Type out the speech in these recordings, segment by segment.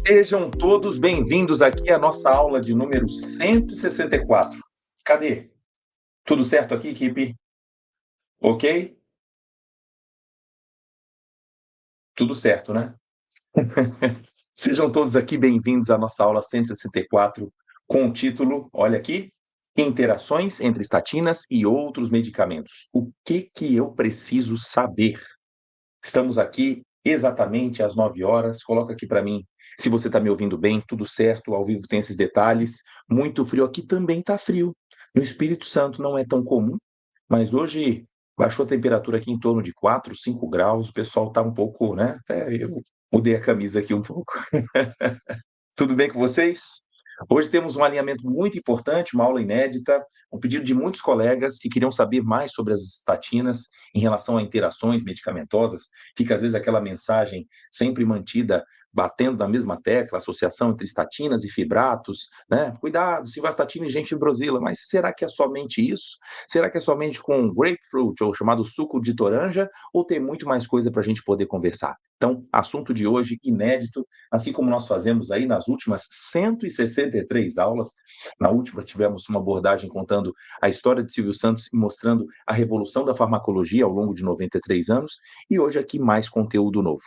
Sejam todos bem-vindos aqui à nossa aula de número 164. Cadê? Tudo certo aqui, equipe? Ok? Tudo certo, né? Sejam todos aqui bem-vindos à nossa aula 164, com o título, olha aqui, Interações entre estatinas e outros medicamentos. O que eu preciso saber? Estamos aqui exatamente às 9 horas. Coloca aqui para mim se você está me ouvindo bem, tudo certo, ao vivo tem esses detalhes. Muito frio, aqui também está frio. No Espírito Santo não é tão comum, mas hoje baixou a temperatura aqui em torno de 4, 5 graus. O pessoal está um pouco, né? Até eu mudei a camisa aqui um pouco. Tudo bem com vocês? Hoje temos um alinhamento muito importante, uma aula inédita, um pedido de muitos colegas que queriam saber mais sobre as estatinas em relação a interações medicamentosas. Fica às vezes aquela mensagem sempre mantida, batendo na mesma tecla, associação entre estatinas e fibratos, né? Cuidado, civastatina e genfibrosila, mas será que é somente isso? Será que é somente com grapefruit, ou chamado suco de toranja, ou tem muito mais coisa para a gente poder conversar? Então, assunto de hoje inédito, assim como nós fazemos aí nas últimas 163 aulas. Na última tivemos uma abordagem contando a história de Silvio Santos e mostrando a revolução da farmacologia ao longo de 93 anos, e hoje aqui mais conteúdo novo.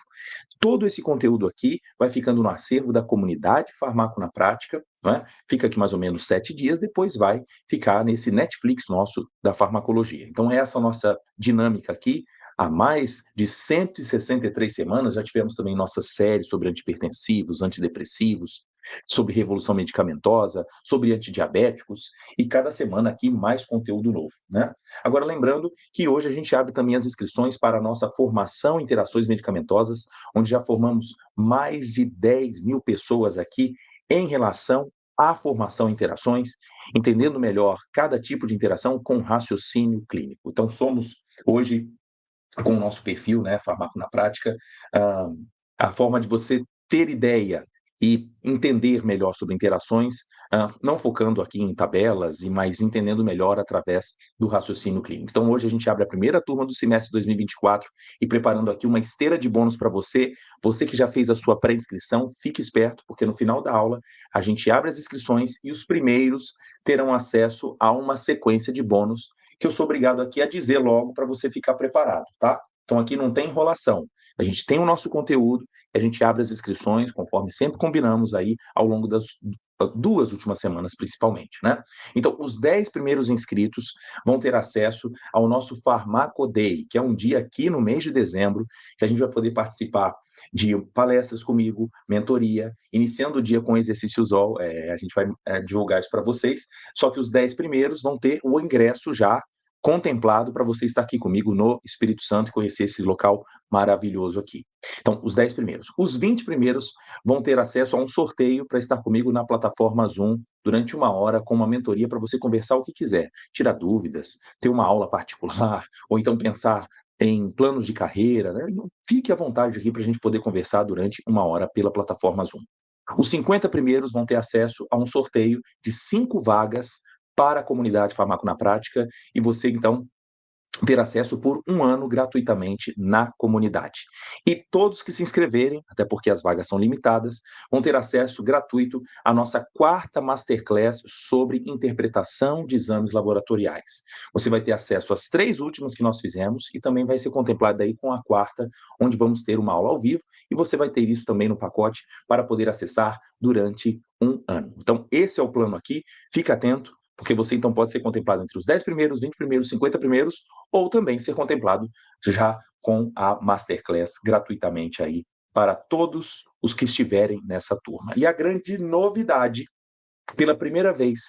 Todo esse conteúdo aqui vai ficando no acervo da comunidade Farmaco na Prática, né? Fica aqui mais ou menos 7 dias, depois vai ficar nesse Netflix nosso da farmacologia. Então, essa é a nossa dinâmica aqui. Há mais de 163 semanas, já tivemos também nossa série sobre antihipertensivos, antidepressivos, sobre revolução medicamentosa, sobre antidiabéticos, e cada semana aqui mais conteúdo novo, né? Agora, lembrando que hoje a gente abre também as inscrições para a nossa formação em interações medicamentosas, onde já formamos mais de 10 mil pessoas aqui em relação à formação em interações, entendendo melhor cada tipo de interação com raciocínio clínico. Então, somos hoje com o nosso perfil, né, Farmaco na Prática, uh, a forma de você ter ideia e entender melhor sobre interações, não focando aqui em tabelas, mas entendendo melhor através do raciocínio clínico. Então, hoje a gente abre a primeira turma do semestre 2024 e preparando aqui uma esteira de bônus para você. Você que já fez a sua pré-inscrição, fique esperto, porque no final da aula a gente abre as inscrições e os primeiros terão acesso a uma sequência de bônus que eu sou obrigado aqui a dizer logo para você ficar preparado, tá? Então aqui não tem enrolação. A gente tem o nosso conteúdo, a gente abre as inscrições, conforme sempre combinamos aí, ao longo das 2 últimas semanas, principalmente, né? Então, os 10 primeiros inscritos vão ter acesso ao nosso Farmaco Day, que é um dia aqui no mês de dezembro, que a gente vai poder participar de palestras comigo, mentoria, iniciando o dia com exercícios all, a gente vai divulgar isso para vocês, só que os 10 primeiros vão ter o ingresso já contemplado para você estar aqui comigo no Espírito Santo e conhecer esse local maravilhoso aqui. Então, os 10 primeiros. Os 20 primeiros vão ter acesso a um sorteio para estar comigo na plataforma Zoom durante 1 hora com uma mentoria para você conversar o que quiser, tirar dúvidas, ter uma aula particular, ou então pensar em planos de carreira, né? Fique à vontade aqui para a gente poder conversar durante 1 hora pela plataforma Zoom. Os 50 primeiros vão ter acesso a um sorteio de 5 vagas para a comunidade Farmaco na Prática, e você, então, ter acesso por 1 ano gratuitamente na comunidade. E todos que se inscreverem, até porque as vagas são limitadas, vão ter acesso gratuito à nossa 4ª Masterclass sobre interpretação de exames laboratoriais. Você vai ter acesso às 3 últimas que nós fizemos e também vai ser contemplado aí com a 4ª, onde vamos ter uma aula ao vivo, e você vai ter isso também no pacote para poder acessar durante 1 ano. Então, esse é o plano aqui, fica atento, porque você então pode ser contemplado entre os 10 primeiros, 20 primeiros, 50 primeiros, ou também ser contemplado já com a Masterclass gratuitamente aí para todos os que estiverem nessa turma. E a grande novidade, pela primeira vez,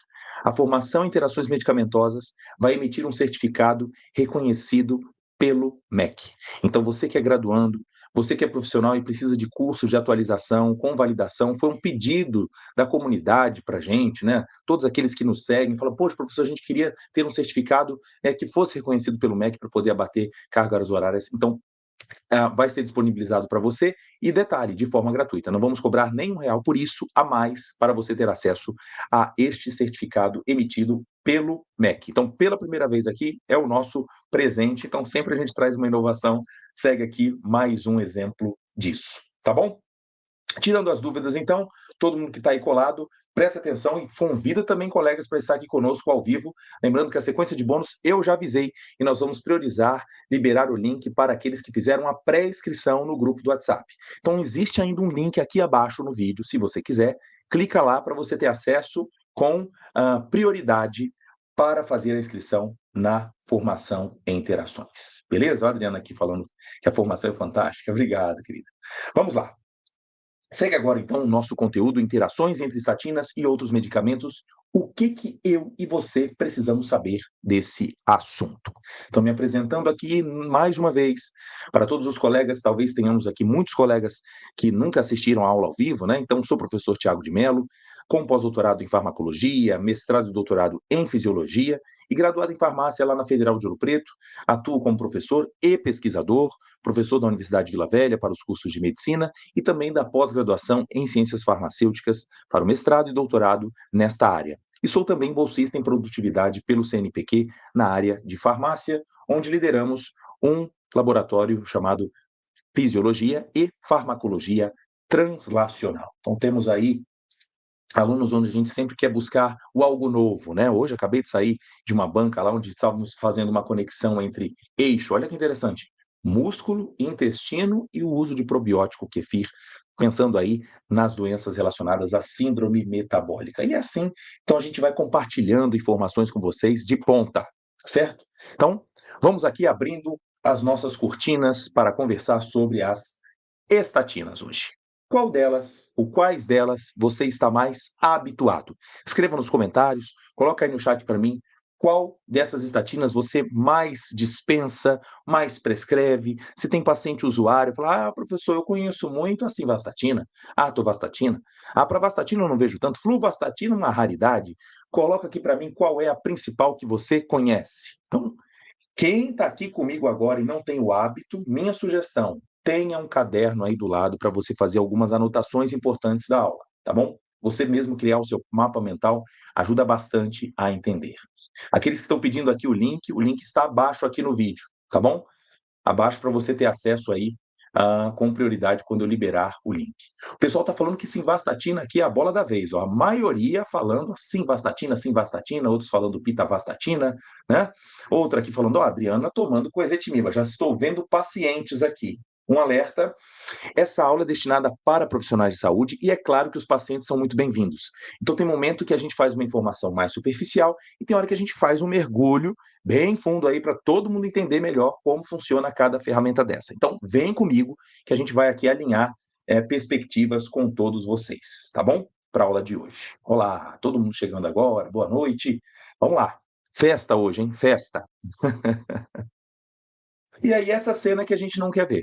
a formação em interações medicamentosas vai emitir um certificado reconhecido pelo MEC. Então, você que é graduando, você que é profissional e precisa de cursos de atualização, com validação, foi um pedido da comunidade para a gente, né? Todos aqueles que nos seguem, falam, poxa, professor, a gente queria ter um certificado que fosse reconhecido pelo MEC para poder abater cargas horárias. Então, vai ser disponibilizado para você, e detalhe, de forma gratuita, não vamos cobrar nem R$1 por isso a mais para você ter acesso a este certificado emitido pelo MEC. Então, pela primeira vez aqui, é o nosso presente, então sempre a gente traz uma inovação, segue aqui mais um exemplo disso, tá bom? Tirando as dúvidas, então, todo mundo que está aí colado, presta atenção e convida também colegas para estar aqui conosco ao vivo. Lembrando que a sequência de bônus eu já avisei e nós vamos priorizar, liberar o link para aqueles que fizeram a pré-inscrição no grupo do WhatsApp. Então, existe ainda um link aqui abaixo no vídeo, se você quiser, clica lá para você ter acesso com prioridade para fazer a inscrição na formação em interações. Beleza? A Adriana aqui falando que a formação é fantástica. Obrigado, querida. Vamos lá. Segue agora, então, o nosso conteúdo, interações entre estatinas e outros medicamentos. O que eu e você precisamos saber desse assunto? Então, me apresentando aqui mais uma vez, para todos os colegas, talvez tenhamos aqui muitos colegas que nunca assistiram a aula ao vivo, né? Então, sou o professor Tiago de Mello, com pós-doutorado em farmacologia, mestrado e doutorado em fisiologia e graduado em farmácia lá na Federal de Ouro Preto. Atuo como professor e pesquisador, professor da Universidade de Vila Velha para os cursos de medicina e também da pós-graduação em ciências farmacêuticas para o mestrado e doutorado nesta área. E sou também bolsista em produtividade pelo CNPq na área de farmácia, onde lideramos um laboratório chamado Fisiologia e Farmacologia Translacional. Então temos aí alunos onde a gente sempre quer buscar o algo novo, né? Hoje acabei de sair de uma banca lá onde estávamos fazendo uma conexão entre eixo, olha que interessante, músculo, intestino e o uso de probiótico kefir, pensando aí nas doenças relacionadas à síndrome metabólica. E assim, então a gente vai compartilhando informações com vocês de ponta, certo? Então, vamos aqui abrindo as nossas cortinas para conversar sobre as estatinas hoje. Qual delas, ou quais delas, você está mais habituado? Escreva nos comentários, coloca aí no chat para mim qual dessas estatinas você mais dispensa, mais prescreve. Se tem paciente usuário, fala, professor, eu conheço muito a simvastatina, a atorvastatina. Para vastatina eu não vejo tanto, fluvastatina é uma raridade. Coloca aqui para mim qual é a principal que você conhece. Então, quem está aqui comigo agora e não tem o hábito, minha sugestão, tenha um caderno aí do lado para você fazer algumas anotações importantes da aula, tá bom? Você mesmo criar o seu mapa mental ajuda bastante a entender. Aqueles que estão pedindo aqui o link está abaixo aqui no vídeo, tá bom? Abaixo para você ter acesso aí com prioridade quando eu liberar o link. O pessoal está falando que simvastatina aqui é a bola da vez, ó. A maioria falando simvastatina, outros falando pitavastatina, né? Outra aqui falando, Adriana tomando coezetimiba, já estou vendo pacientes aqui. Um alerta, essa aula é destinada para profissionais de saúde e é claro que os pacientes são muito bem-vindos. Então tem momento que a gente faz uma informação mais superficial e tem hora que a gente faz um mergulho bem fundo aí para todo mundo entender melhor como funciona cada ferramenta dessa. Então vem comigo que a gente vai aqui alinhar perspectivas com todos vocês, tá bom? Para a aula de hoje. Olá, todo mundo chegando agora, boa noite. Vamos lá. Festa hoje, hein? Festa. E aí essa cena que a gente não quer ver.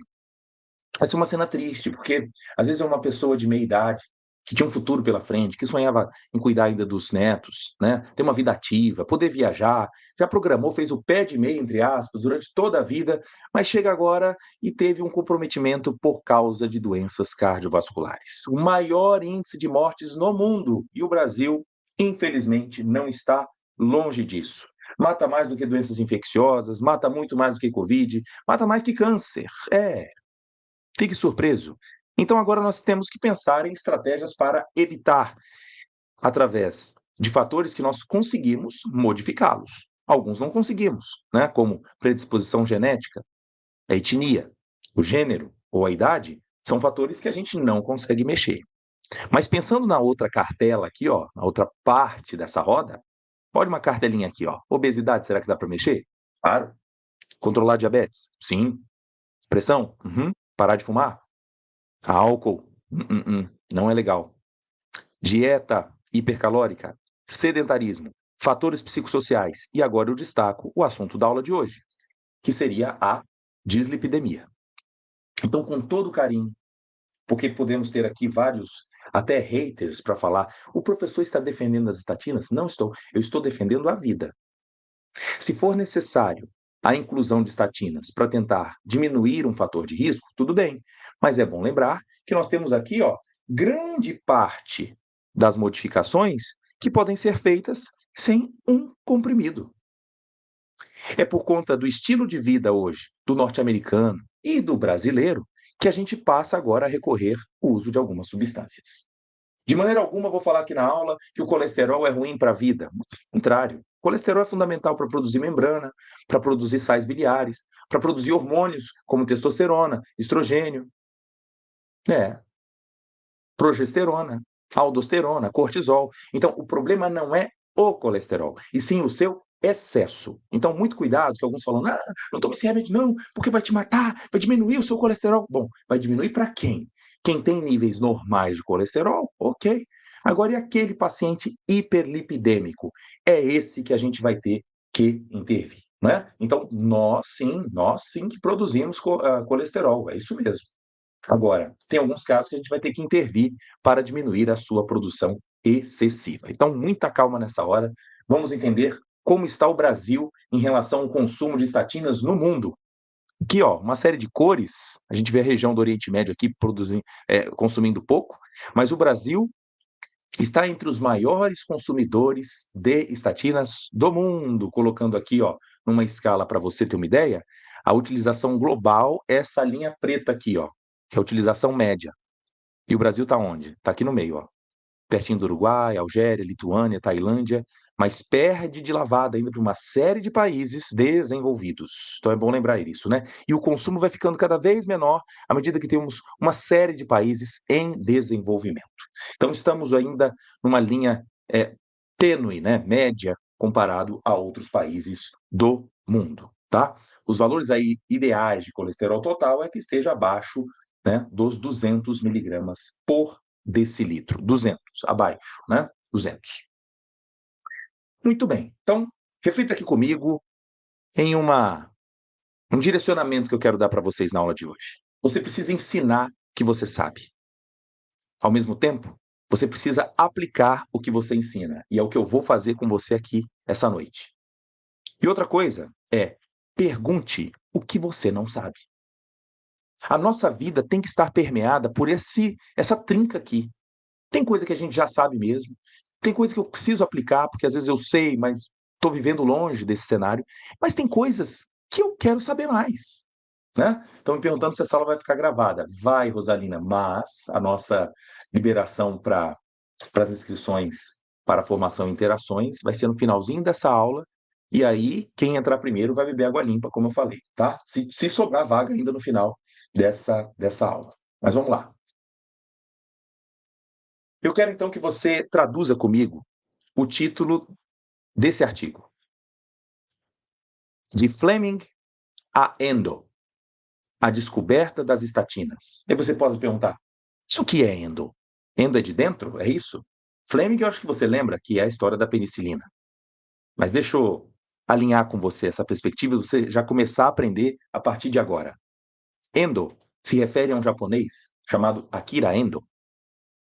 Vai ser uma cena triste, porque às vezes é uma pessoa de meia idade, que tinha um futuro pela frente, que sonhava em cuidar ainda dos netos, né? Ter uma vida ativa, poder viajar, já programou, fez o pé de meia, entre aspas, durante toda a vida, mas chega agora e teve um comprometimento por causa de doenças cardiovasculares. O maior índice de mortes no mundo, e o Brasil, infelizmente, não está longe disso. Mata mais do que doenças infecciosas, mata muito mais do que Covid, mata mais que câncer. Fique surpreso. Então, agora nós temos que pensar em estratégias para evitar, através de fatores que nós conseguimos modificá-los. Alguns não conseguimos, né? Como predisposição genética, a etnia, o gênero ou a idade, são fatores que a gente não consegue mexer. Mas pensando na outra cartela aqui, ó, na outra parte dessa roda, olha uma cartelinha aqui, ó. Obesidade, será que dá para mexer? Claro. Controlar diabetes? Sim. Pressão? Uhum. Parar de fumar? Álcool? Não é legal. Dieta hipercalórica, sedentarismo, fatores psicossociais. E agora eu destaco o assunto da aula de hoje, que seria a dislipidemia. Então, com todo carinho, porque podemos ter aqui vários, até haters para falar, o professor está defendendo as estatinas? Não estou. Eu estou defendendo a vida. Se for necessário a inclusão de estatinas para tentar diminuir um fator de risco, tudo bem. Mas é bom lembrar que nós temos aqui, ó, grande parte das modificações que podem ser feitas sem um comprimido. É por conta do estilo de vida hoje do norte-americano e do brasileiro que a gente passa agora a recorrer ao uso de algumas substâncias. De maneira alguma vou falar aqui na aula que o colesterol é ruim para a vida. Muito pelo contrário. O colesterol é fundamental para produzir membrana, para produzir sais biliares, para produzir hormônios como testosterona, estrogênio, né, progesterona, aldosterona, cortisol. Então, o problema não é o colesterol, e sim o seu excesso. Então, muito cuidado, que alguns falam, não tome esse remédio não, porque vai te matar, vai diminuir o seu colesterol. Bom, vai diminuir para quem? Quem tem níveis normais de colesterol, ok. Agora, e aquele paciente hiperlipidêmico? É esse que a gente vai ter que intervir, né? Então, nós sim que produzimos colesterol, é isso mesmo. Agora, tem alguns casos que a gente vai ter que intervir para diminuir a sua produção excessiva. Então, muita calma nessa hora. Vamos entender como está o Brasil em relação ao consumo de estatinas no mundo. Aqui, ó, uma série de cores. A gente vê a região do Oriente Médio aqui consumindo pouco, mas o Brasil está entre os maiores consumidores de estatinas do mundo. Colocando aqui, ó, numa escala para você ter uma ideia, a utilização global é essa linha preta aqui, ó, que é a utilização média. E o Brasil está onde? Está aqui no meio, ó. Pertinho do Uruguai, Algéria, Lituânia, Tailândia, mas perde de lavada ainda para uma série de países desenvolvidos. Então é bom lembrar isso, né? E o consumo vai ficando cada vez menor à medida que temos uma série de países em desenvolvimento. Então estamos ainda numa linha tênue, né? Média, comparado a outros países do mundo, tá? Os valores aí ideais de colesterol total é que esteja abaixo, né, dos 200 miligramas por decilitro. 200, abaixo, né? 200. Muito bem. Então, reflita aqui comigo em um direcionamento que eu quero dar para vocês na aula de hoje. Você precisa ensinar o que você sabe. Ao mesmo tempo, você precisa aplicar o que você ensina. E é o que eu vou fazer com você aqui essa noite. E outra coisa é, pergunte o que você não sabe. A nossa vida tem que estar permeada por essa trinca aqui. Tem coisa que a gente já sabe mesmo, tem coisa que eu preciso aplicar, porque às vezes eu sei, mas estou vivendo longe desse cenário, mas tem coisas que eu quero saber mais, né? Estão me perguntando se essa aula vai ficar gravada. Vai, Rosalina, mas a nossa liberação para as inscrições para a formação e interações vai ser no finalzinho dessa aula, e aí quem entrar primeiro vai beber água limpa, como eu falei, tá? Se sobrar vaga ainda no final dessa aula. Mas vamos lá. Eu quero então que você traduza comigo o título desse artigo. De Fleming a Endo, a descoberta das estatinas. E você pode perguntar, isso o que é endo? Endo é de dentro? É isso? Fleming, eu acho que você lembra que é a história da penicilina. Mas deixa eu alinhar com você essa perspectiva e você já começar a aprender a partir de agora. Endo se refere a um japonês chamado Akira Endo.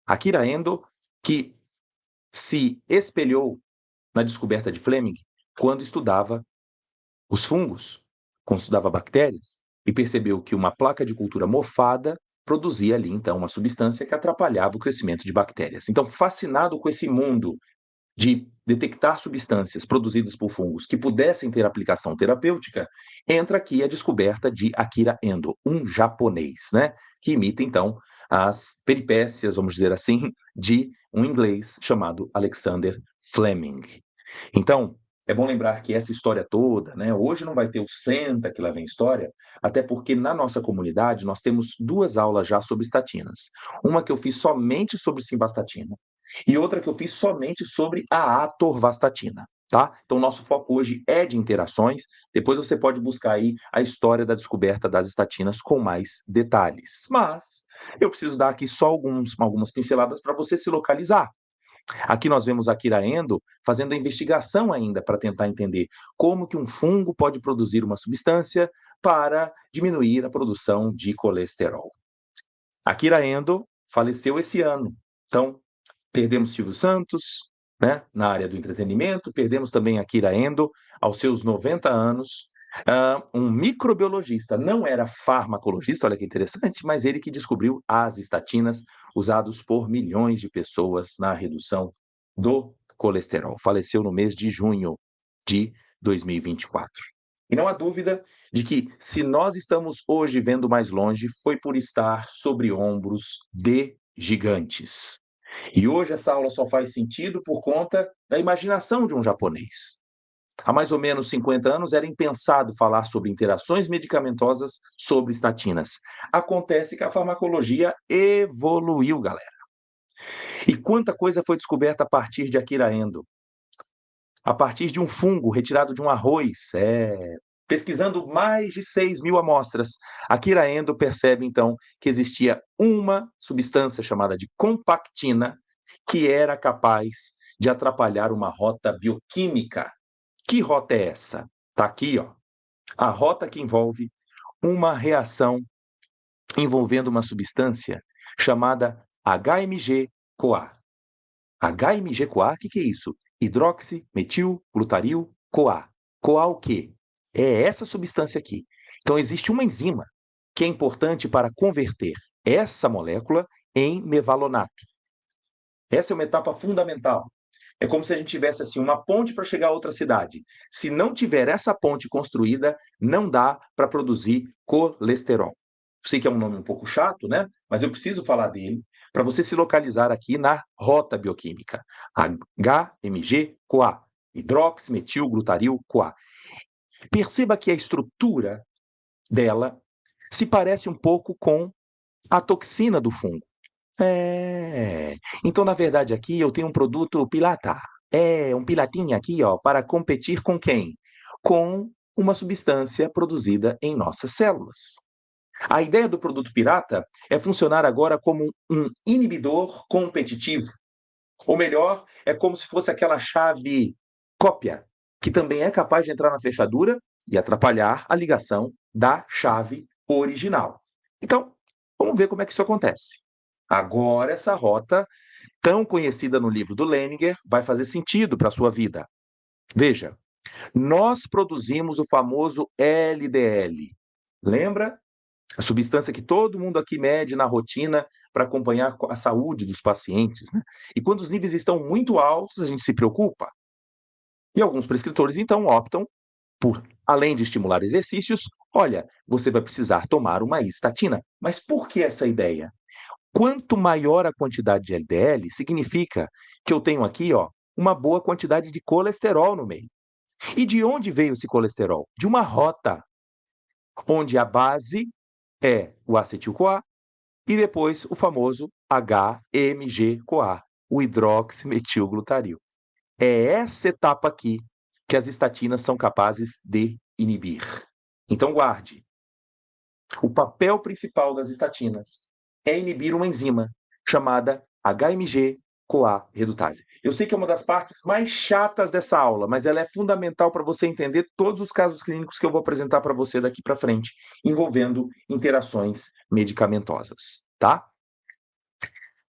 Akira Endo, que se espelhou na descoberta de Fleming quando estudava os fungos, quando estudava bactérias, e percebeu que uma placa de cultura mofada produzia ali, então, uma substância que atrapalhava o crescimento de bactérias. Então, fascinado com esse mundo de detectar substâncias produzidas por fungos que pudessem ter aplicação terapêutica, entra aqui a descoberta de Akira Endo, um japonês, né, que imita, então, as peripécias, vamos dizer assim, de um inglês chamado Alexander Fleming. Então, é bom lembrar que essa história toda, né, hoje não vai ter o Senta que lá vem história, até porque na nossa comunidade nós temos 2 aulas já sobre estatinas. Uma que eu fiz somente sobre simvastatina e outra que eu fiz somente sobre a atorvastatina, tá? Então, nosso foco hoje é de interações. Depois você pode buscar aí a história da descoberta das estatinas com mais detalhes. Mas eu preciso dar aqui só algumas pinceladas para você se localizar. Aqui nós vemos a Kira Endo fazendo a investigação ainda para tentar entender como que um fungo pode produzir uma substância para diminuir a produção de colesterol. A Kira Endo faleceu esse ano. Então, perdemos Silvio Santos, né, na área do entretenimento, perdemos também a Kira Endo aos seus 90 anos, um microbiologista, não era farmacologista, olha que interessante, mas ele que descobriu as estatinas usados por milhões de pessoas na redução do colesterol. Faleceu no mês de junho de 2024. E não há dúvida de que, se nós estamos hoje vendo mais longe, foi por estar sobre ombros de gigantes. E hoje essa aula só faz sentido por conta da imaginação de um japonês. Há mais ou menos 50 anos era impensado falar sobre interações medicamentosas sobre estatinas. Acontece que a farmacologia evoluiu, galera. E quanta coisa foi descoberta a partir de Akira Endo, a partir de um fungo retirado de um arroz, pesquisando mais de 6.000 amostras. Akira Endo percebe, então, que existia uma substância chamada de compactina que era capaz de atrapalhar uma rota bioquímica. Que rota é essa? Está aqui, ó. A rota que envolve uma reação envolvendo uma substância chamada HMG-CoA. HMG-CoA, o que é isso? Hidroximetilglutaril-CoA. CoA o quê? É essa substância aqui. Então, existe uma enzima que é importante para converter essa molécula em mevalonato. Essa é uma etapa fundamental. É como se a gente tivesse assim uma ponte para chegar a outra cidade. Se não tiver essa ponte construída, não dá para produzir colesterol. Sei que é um nome um pouco chato, né? Mas eu preciso falar dele para você se localizar aqui na rota bioquímica. HMG-CoA, hidroximetilglutaril-CoA. Perceba que a estrutura dela se parece um pouco com a toxina do fungo. Então, na verdade, aqui eu tenho um produto pirata. Um piratinha aqui, ó, para competir com quem? Com uma substância produzida em nossas células. A ideia do produto pirata é funcionar agora como um inibidor competitivo. Ou melhor, é como se fosse aquela chave cópia, que também é capaz de entrar na fechadura e atrapalhar a ligação da chave original. Então, vamos ver como é que isso acontece. Agora, essa rota, tão conhecida no livro do Leninger, vai fazer sentido para a sua vida. Veja, nós produzimos o famoso LDL. Lembra? A substância que todo mundo aqui mede na rotina para acompanhar a saúde dos pacientes, né? E quando os níveis estão muito altos, a gente se preocupa. E alguns prescritores, então, optam por, além de estimular exercícios, olha, você vai precisar tomar uma estatina. Mas por que essa ideia? Quanto maior a quantidade de LDL, significa que eu tenho aqui, ó, uma boa quantidade de colesterol no meio. E de onde veio esse colesterol? De uma rota, onde a base é o acetil-CoA e depois o famoso HMG-CoA, o hidroximetilglutaril. É essa etapa aqui que as estatinas são capazes de inibir. Então guarde. O papel principal das estatinas é inibir uma enzima chamada HMG-CoA redutase. Eu sei que é uma das partes mais chatas dessa aula, mas ela é fundamental para você entender todos os casos clínicos que eu vou apresentar para você daqui para frente, envolvendo interações medicamentosas, tá?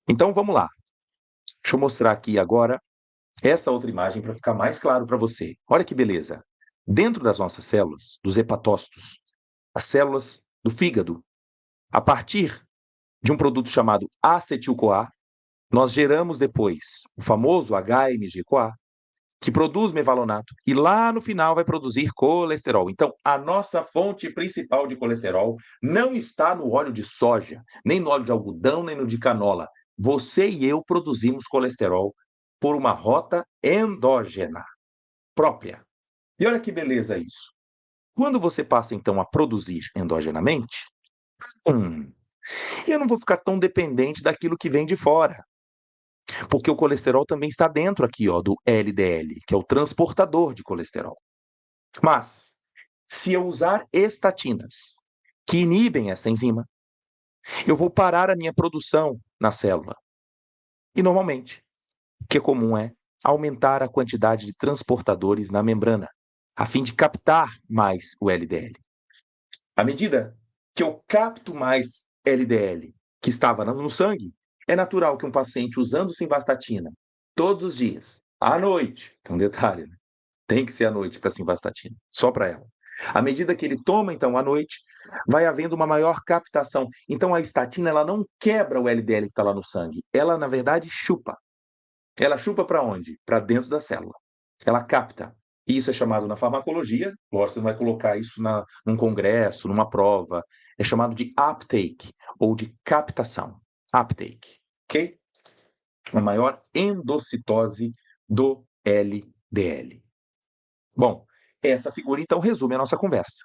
Então vamos lá. Deixa eu mostrar aqui agora essa outra imagem para ficar mais claro para você. Olha que beleza. Dentro das nossas células, dos hepatócitos, as células do fígado, a partir de um produto chamado acetil-CoA, nós geramos depois o famoso HMG-CoA, que produz mevalonato, e lá no final vai produzir colesterol. Então, a nossa fonte principal de colesterol não está no óleo de soja, nem no óleo de algodão, nem no de canola. Você e eu produzimos colesterol por uma rota endógena, própria. E olha que beleza isso. Quando você passa, então, a produzir endogenamente, eu não vou ficar tão dependente daquilo que vem de fora. Porque o colesterol também está dentro aqui, ó, do LDL, que é o transportador de colesterol. Mas, se eu usar estatinas que inibem essa enzima, eu vou parar a minha produção na célula. E normalmente, o que é comum é aumentar a quantidade de transportadores na membrana, a fim de captar mais o LDL. À medida que eu capto mais LDL que estava no sangue, é natural que um paciente usando simvastatina todos os dias, à noite, tem um detalhe, né? Tem que ser à noite para simvastatina, só para ela. À medida que ele toma, então, à noite, vai havendo uma maior captação. Então, a estatina, ela não quebra o LDL que está lá no sangue. Ela, na verdade, chupa. Ela chupa para onde? Para dentro da célula. Ela capta. E isso é chamado na farmacologia, lógico, você não vai colocar isso num congresso, numa prova, é chamado de uptake, ou de captação. Uptake, ok? A maior endocitose do LDL. Bom, essa figura então resume a nossa conversa.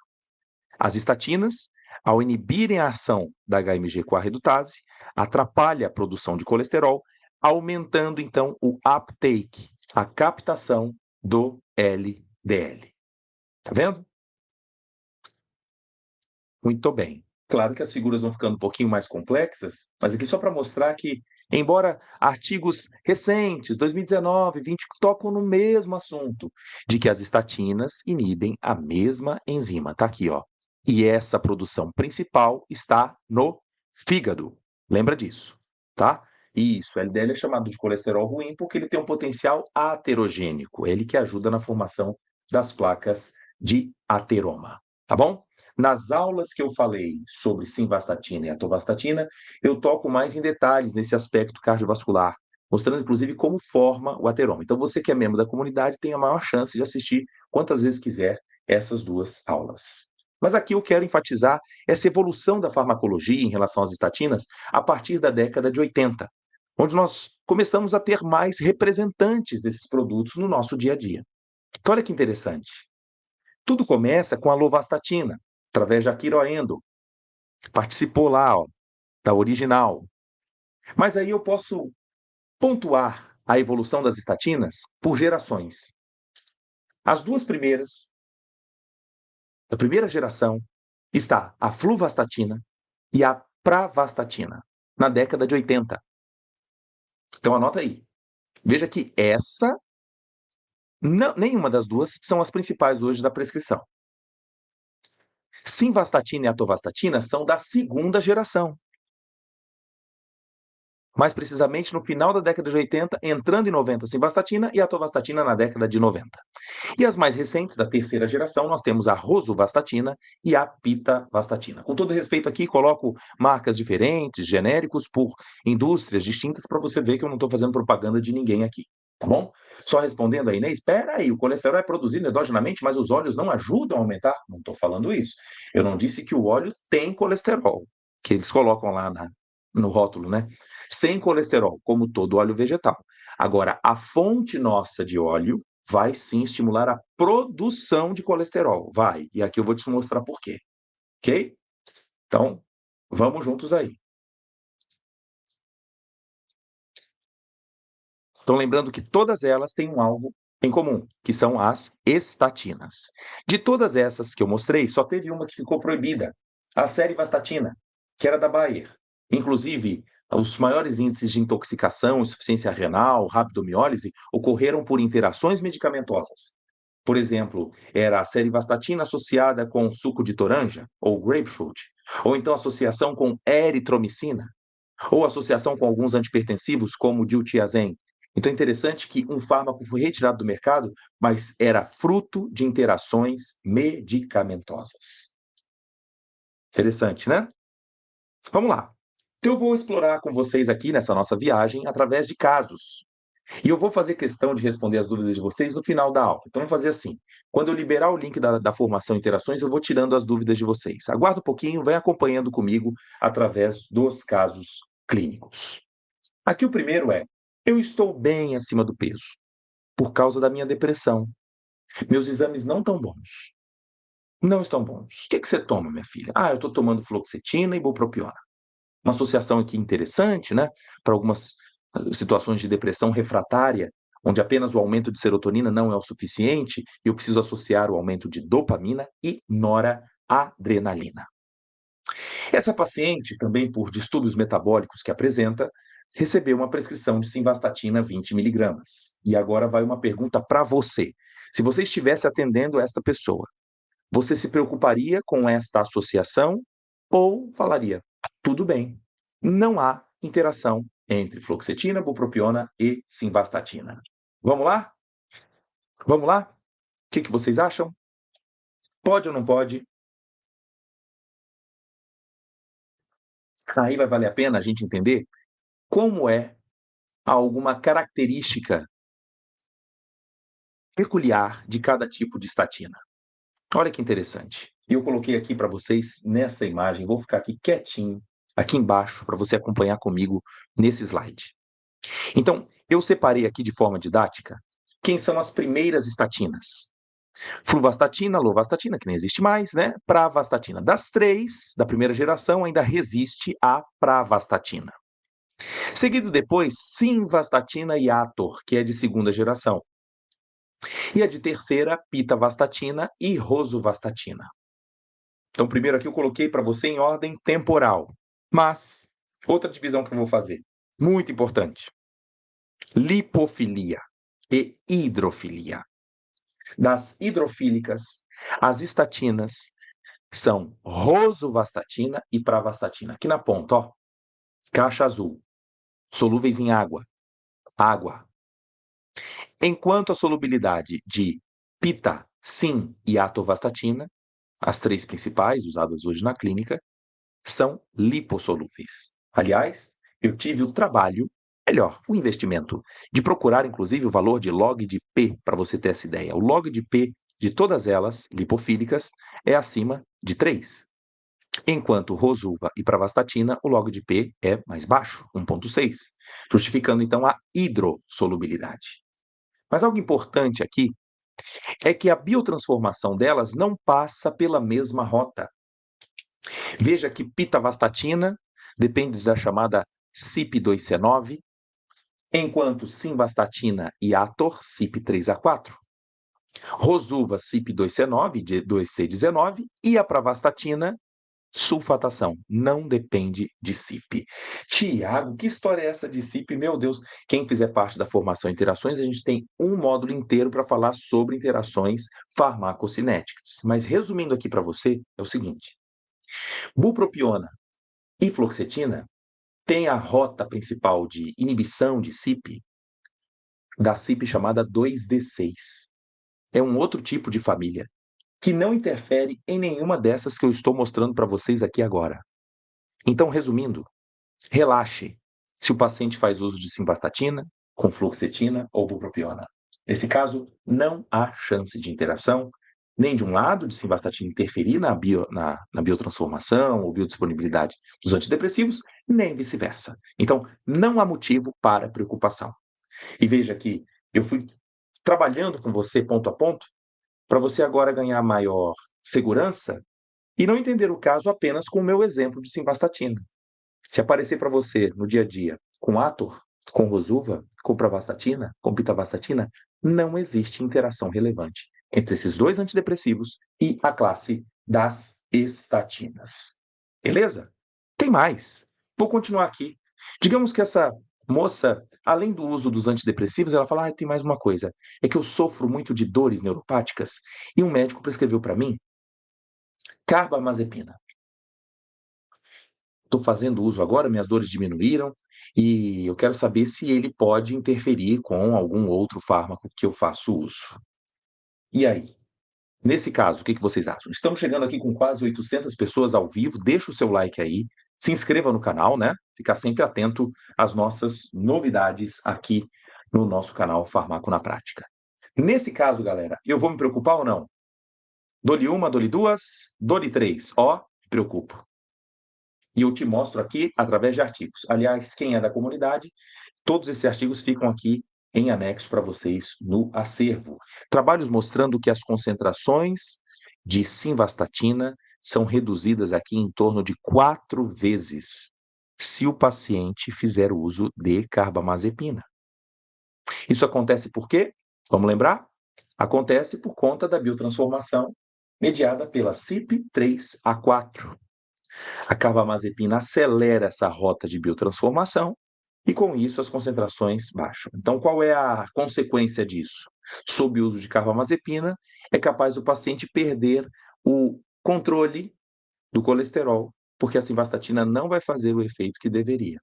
As estatinas, ao inibirem a ação da HMG com a redutase, atrapalha a produção de colesterol, aumentando então o uptake, a captação do LDL. Tá vendo? Muito bem. Claro que as figuras vão ficando um pouquinho mais complexas, mas aqui só para mostrar que, embora artigos recentes, 2019, 20, tocam no mesmo assunto, de que as estatinas inibem a mesma enzima. Tá aqui, ó. E essa produção principal está no fígado. Lembra disso, tá? Isso, LDL é chamado de colesterol ruim porque ele tem um potencial aterogênico, ele que ajuda na formação das placas de ateroma, tá bom? Nas aulas que eu falei sobre simvastatina e atorvastatina, eu toco mais em detalhes nesse aspecto cardiovascular, mostrando inclusive como forma o ateroma. Então, você que é membro da comunidade tem a maior chance de assistir quantas vezes quiser essas duas aulas. Mas aqui eu quero enfatizar essa evolução da farmacologia em relação às estatinas a partir da década de 80, onde nós começamos a ter mais representantes desses produtos no nosso dia a dia. Então, olha que interessante. Tudo começa com a lovastatina, através de Akira Endo. Participou lá, ó, da original. Mas aí eu posso pontuar a evolução das estatinas por gerações. As duas primeiras, da primeira geração, está a fluvastatina e a pravastatina, na década de 80. Então anota aí. Veja que nenhuma das duas são as principais hoje da prescrição. Simvastatina e atorvastatina são da segunda geração. Mais precisamente no final da década de 80, entrando em 90, simvastatina e atorvastatina na década de 90. E as mais recentes, da terceira geração, nós temos a rosuvastatina e a pitavastatina. Com todo respeito aqui, coloco marcas diferentes, genéricos, por indústrias distintas, para você ver que eu não estou fazendo propaganda de ninguém aqui, tá bom? Só respondendo aí, né? Espera aí, o colesterol é produzido endogenamente, mas os óleos não ajudam a aumentar? Não estou falando isso. Eu não disse que o óleo tem colesterol, que eles colocam lá no rótulo, né? Sem colesterol, como todo óleo vegetal. Agora, a fonte nossa de óleo vai sim estimular a produção de colesterol. Vai. E aqui eu vou te mostrar por quê. Ok? Então, vamos juntos aí. Então, lembrando que todas elas têm um alvo em comum, que são as estatinas. De todas essas que eu mostrei, só teve uma que ficou proibida, a serivastatina, que era da Bayer. Inclusive, os maiores índices de intoxicação, insuficiência renal, rabdomiólise, ocorreram por interações medicamentosas. Por exemplo, era a serivastatina associada com suco de toranja, ou grapefruit, ou então associação com eritromicina, ou associação com alguns antipertensivos, como o diltiazem. Então é interessante que um fármaco foi retirado do mercado, mas era fruto de interações medicamentosas. Interessante, né? Vamos lá. Então, eu vou explorar com vocês aqui nessa nossa viagem através de casos. E eu vou fazer questão de responder as dúvidas de vocês no final da aula. Então, vamos fazer assim. Quando eu liberar o link da formação Interações, eu vou tirando as dúvidas de vocês. Aguarda um pouquinho, vem acompanhando comigo através dos casos clínicos. Aqui o primeiro é: eu estou bem acima do peso por causa da minha depressão. Meus exames não estão bons. Não estão bons. O que você toma, minha filha? Ah, eu estou tomando fluoxetina e bupropiona. Uma associação aqui interessante, né? Para algumas situações de depressão refratária, onde apenas o aumento de serotonina não é o suficiente, e eu preciso associar o aumento de dopamina e noradrenalina. Essa paciente, também por distúrbios metabólicos que apresenta, recebeu uma prescrição de simvastatina 20 miligramas. E agora vai uma pergunta para você. Se você estivesse atendendo esta pessoa, você se preocuparia com esta associação ou falaria: tudo bem, não há interação entre fluoxetina, bupropiona e simvastatina? Vamos lá? Vamos lá? O que vocês acham? Pode ou não pode? Aí vai valer a pena a gente entender como é alguma característica peculiar de cada tipo de estatina. Olha que interessante. Eu coloquei aqui para vocês nessa imagem, vou ficar aqui quietinho, aqui embaixo, para você acompanhar comigo nesse slide. Então, eu separei aqui de forma didática quem são as primeiras estatinas. Fluvastatina, lovastatina, que nem existe mais, né? Pravastatina. Das três, da primeira geração, ainda resiste a pravastatina. Seguido depois, simvastatina e ator, que é de segunda geração. E a de terceira, pitavastatina e rosuvastatina. Então, primeiro aqui eu coloquei para você em ordem temporal. Mas, outra divisão que eu vou fazer, muito importante. Lipofilia e hidrofilia. Das hidrofílicas, as estatinas são rosuvastatina e pravastatina. Aqui na ponta, ó, caixa azul, solúveis em água, água. Enquanto a solubilidade de pita, sim e atorvastatina, as três principais usadas hoje na clínica, são lipossolúveis. Aliás, eu tive o trabalho, melhor, o investimento, de procurar inclusive o valor de log de P, para você ter essa ideia. O log de P de todas elas, lipofílicas, é acima de 3. Enquanto rosuva e pravastatina, o log de P é mais baixo, 1,6, justificando então a hidrossolubilidade. Mas algo importante aqui é que a biotransformação delas não passa pela mesma rota. Veja que pitavastatina depende da chamada CYP2C9, enquanto simvastatina e ator, CYP3A4. Rosuva, CYP2C9, 2C19, e a pravastatina, sulfatação. Não depende de CYP. Tiago, que história é essa de CYP? Meu Deus, quem fizer parte da formação Interações, a gente tem um módulo inteiro para falar sobre interações farmacocinéticas. Mas resumindo aqui para você, é o seguinte. Bupropiona e fluoxetina têm a rota principal de inibição de CYP da CYP chamada 2D6. É um outro tipo de família que não interfere em nenhuma dessas que eu estou mostrando para vocês aqui agora. Então, resumindo, relaxe se o paciente faz uso de simvastatina, com fluoxetina ou bupropiona. Nesse caso, não há chance de interação, nem de um lado de simvastatina interferir na biotransformação ou biodisponibilidade dos antidepressivos, nem vice-versa. Então, não há motivo para preocupação. E veja que eu fui trabalhando com você ponto a ponto para você agora ganhar maior segurança e não entender o caso apenas com o meu exemplo de simvastatina. Se aparecer para você no dia a dia com ator, com rosuva, com pravastatina, com pitavastatina, não existe interação relevante entre esses dois antidepressivos e a classe das estatinas. Beleza? Tem mais. Vou continuar aqui. Digamos que essa moça, além do uso dos antidepressivos, ela fala: tem mais uma coisa. É que eu sofro muito de dores neuropáticas e um médico prescreveu para mim carbamazepina. Estou fazendo uso agora, minhas dores diminuíram e eu quero saber se ele pode interferir com algum outro fármaco que eu faço uso. E aí? Nesse caso, o que vocês acham? Estamos chegando aqui com quase 800 pessoas ao vivo. Deixa o seu like aí, se inscreva no canal, né? Ficar sempre atento às nossas novidades aqui no nosso canal Farmaco na Prática. Nesse caso, galera, eu vou me preocupar ou não? Dou-lhe uma, dou-lhe duas, dou-lhe três. Ó, me preocupo. E eu te mostro aqui através de artigos. Aliás, quem é da comunidade, todos esses artigos ficam aqui em anexo para vocês no acervo. Trabalhos mostrando que as concentrações de simvastatina são reduzidas aqui em torno de 4 vezes se o paciente fizer uso de carbamazepina. Isso acontece por quê? Vamos lembrar? Acontece por conta da biotransformação mediada pela CYP3A4. A carbamazepina acelera essa rota de biotransformação e, com isso, as concentrações baixam. Então, qual é a consequência disso? Sob o uso de carbamazepina, é capaz do paciente perder o controle do colesterol, porque a simvastatina não vai fazer o efeito que deveria.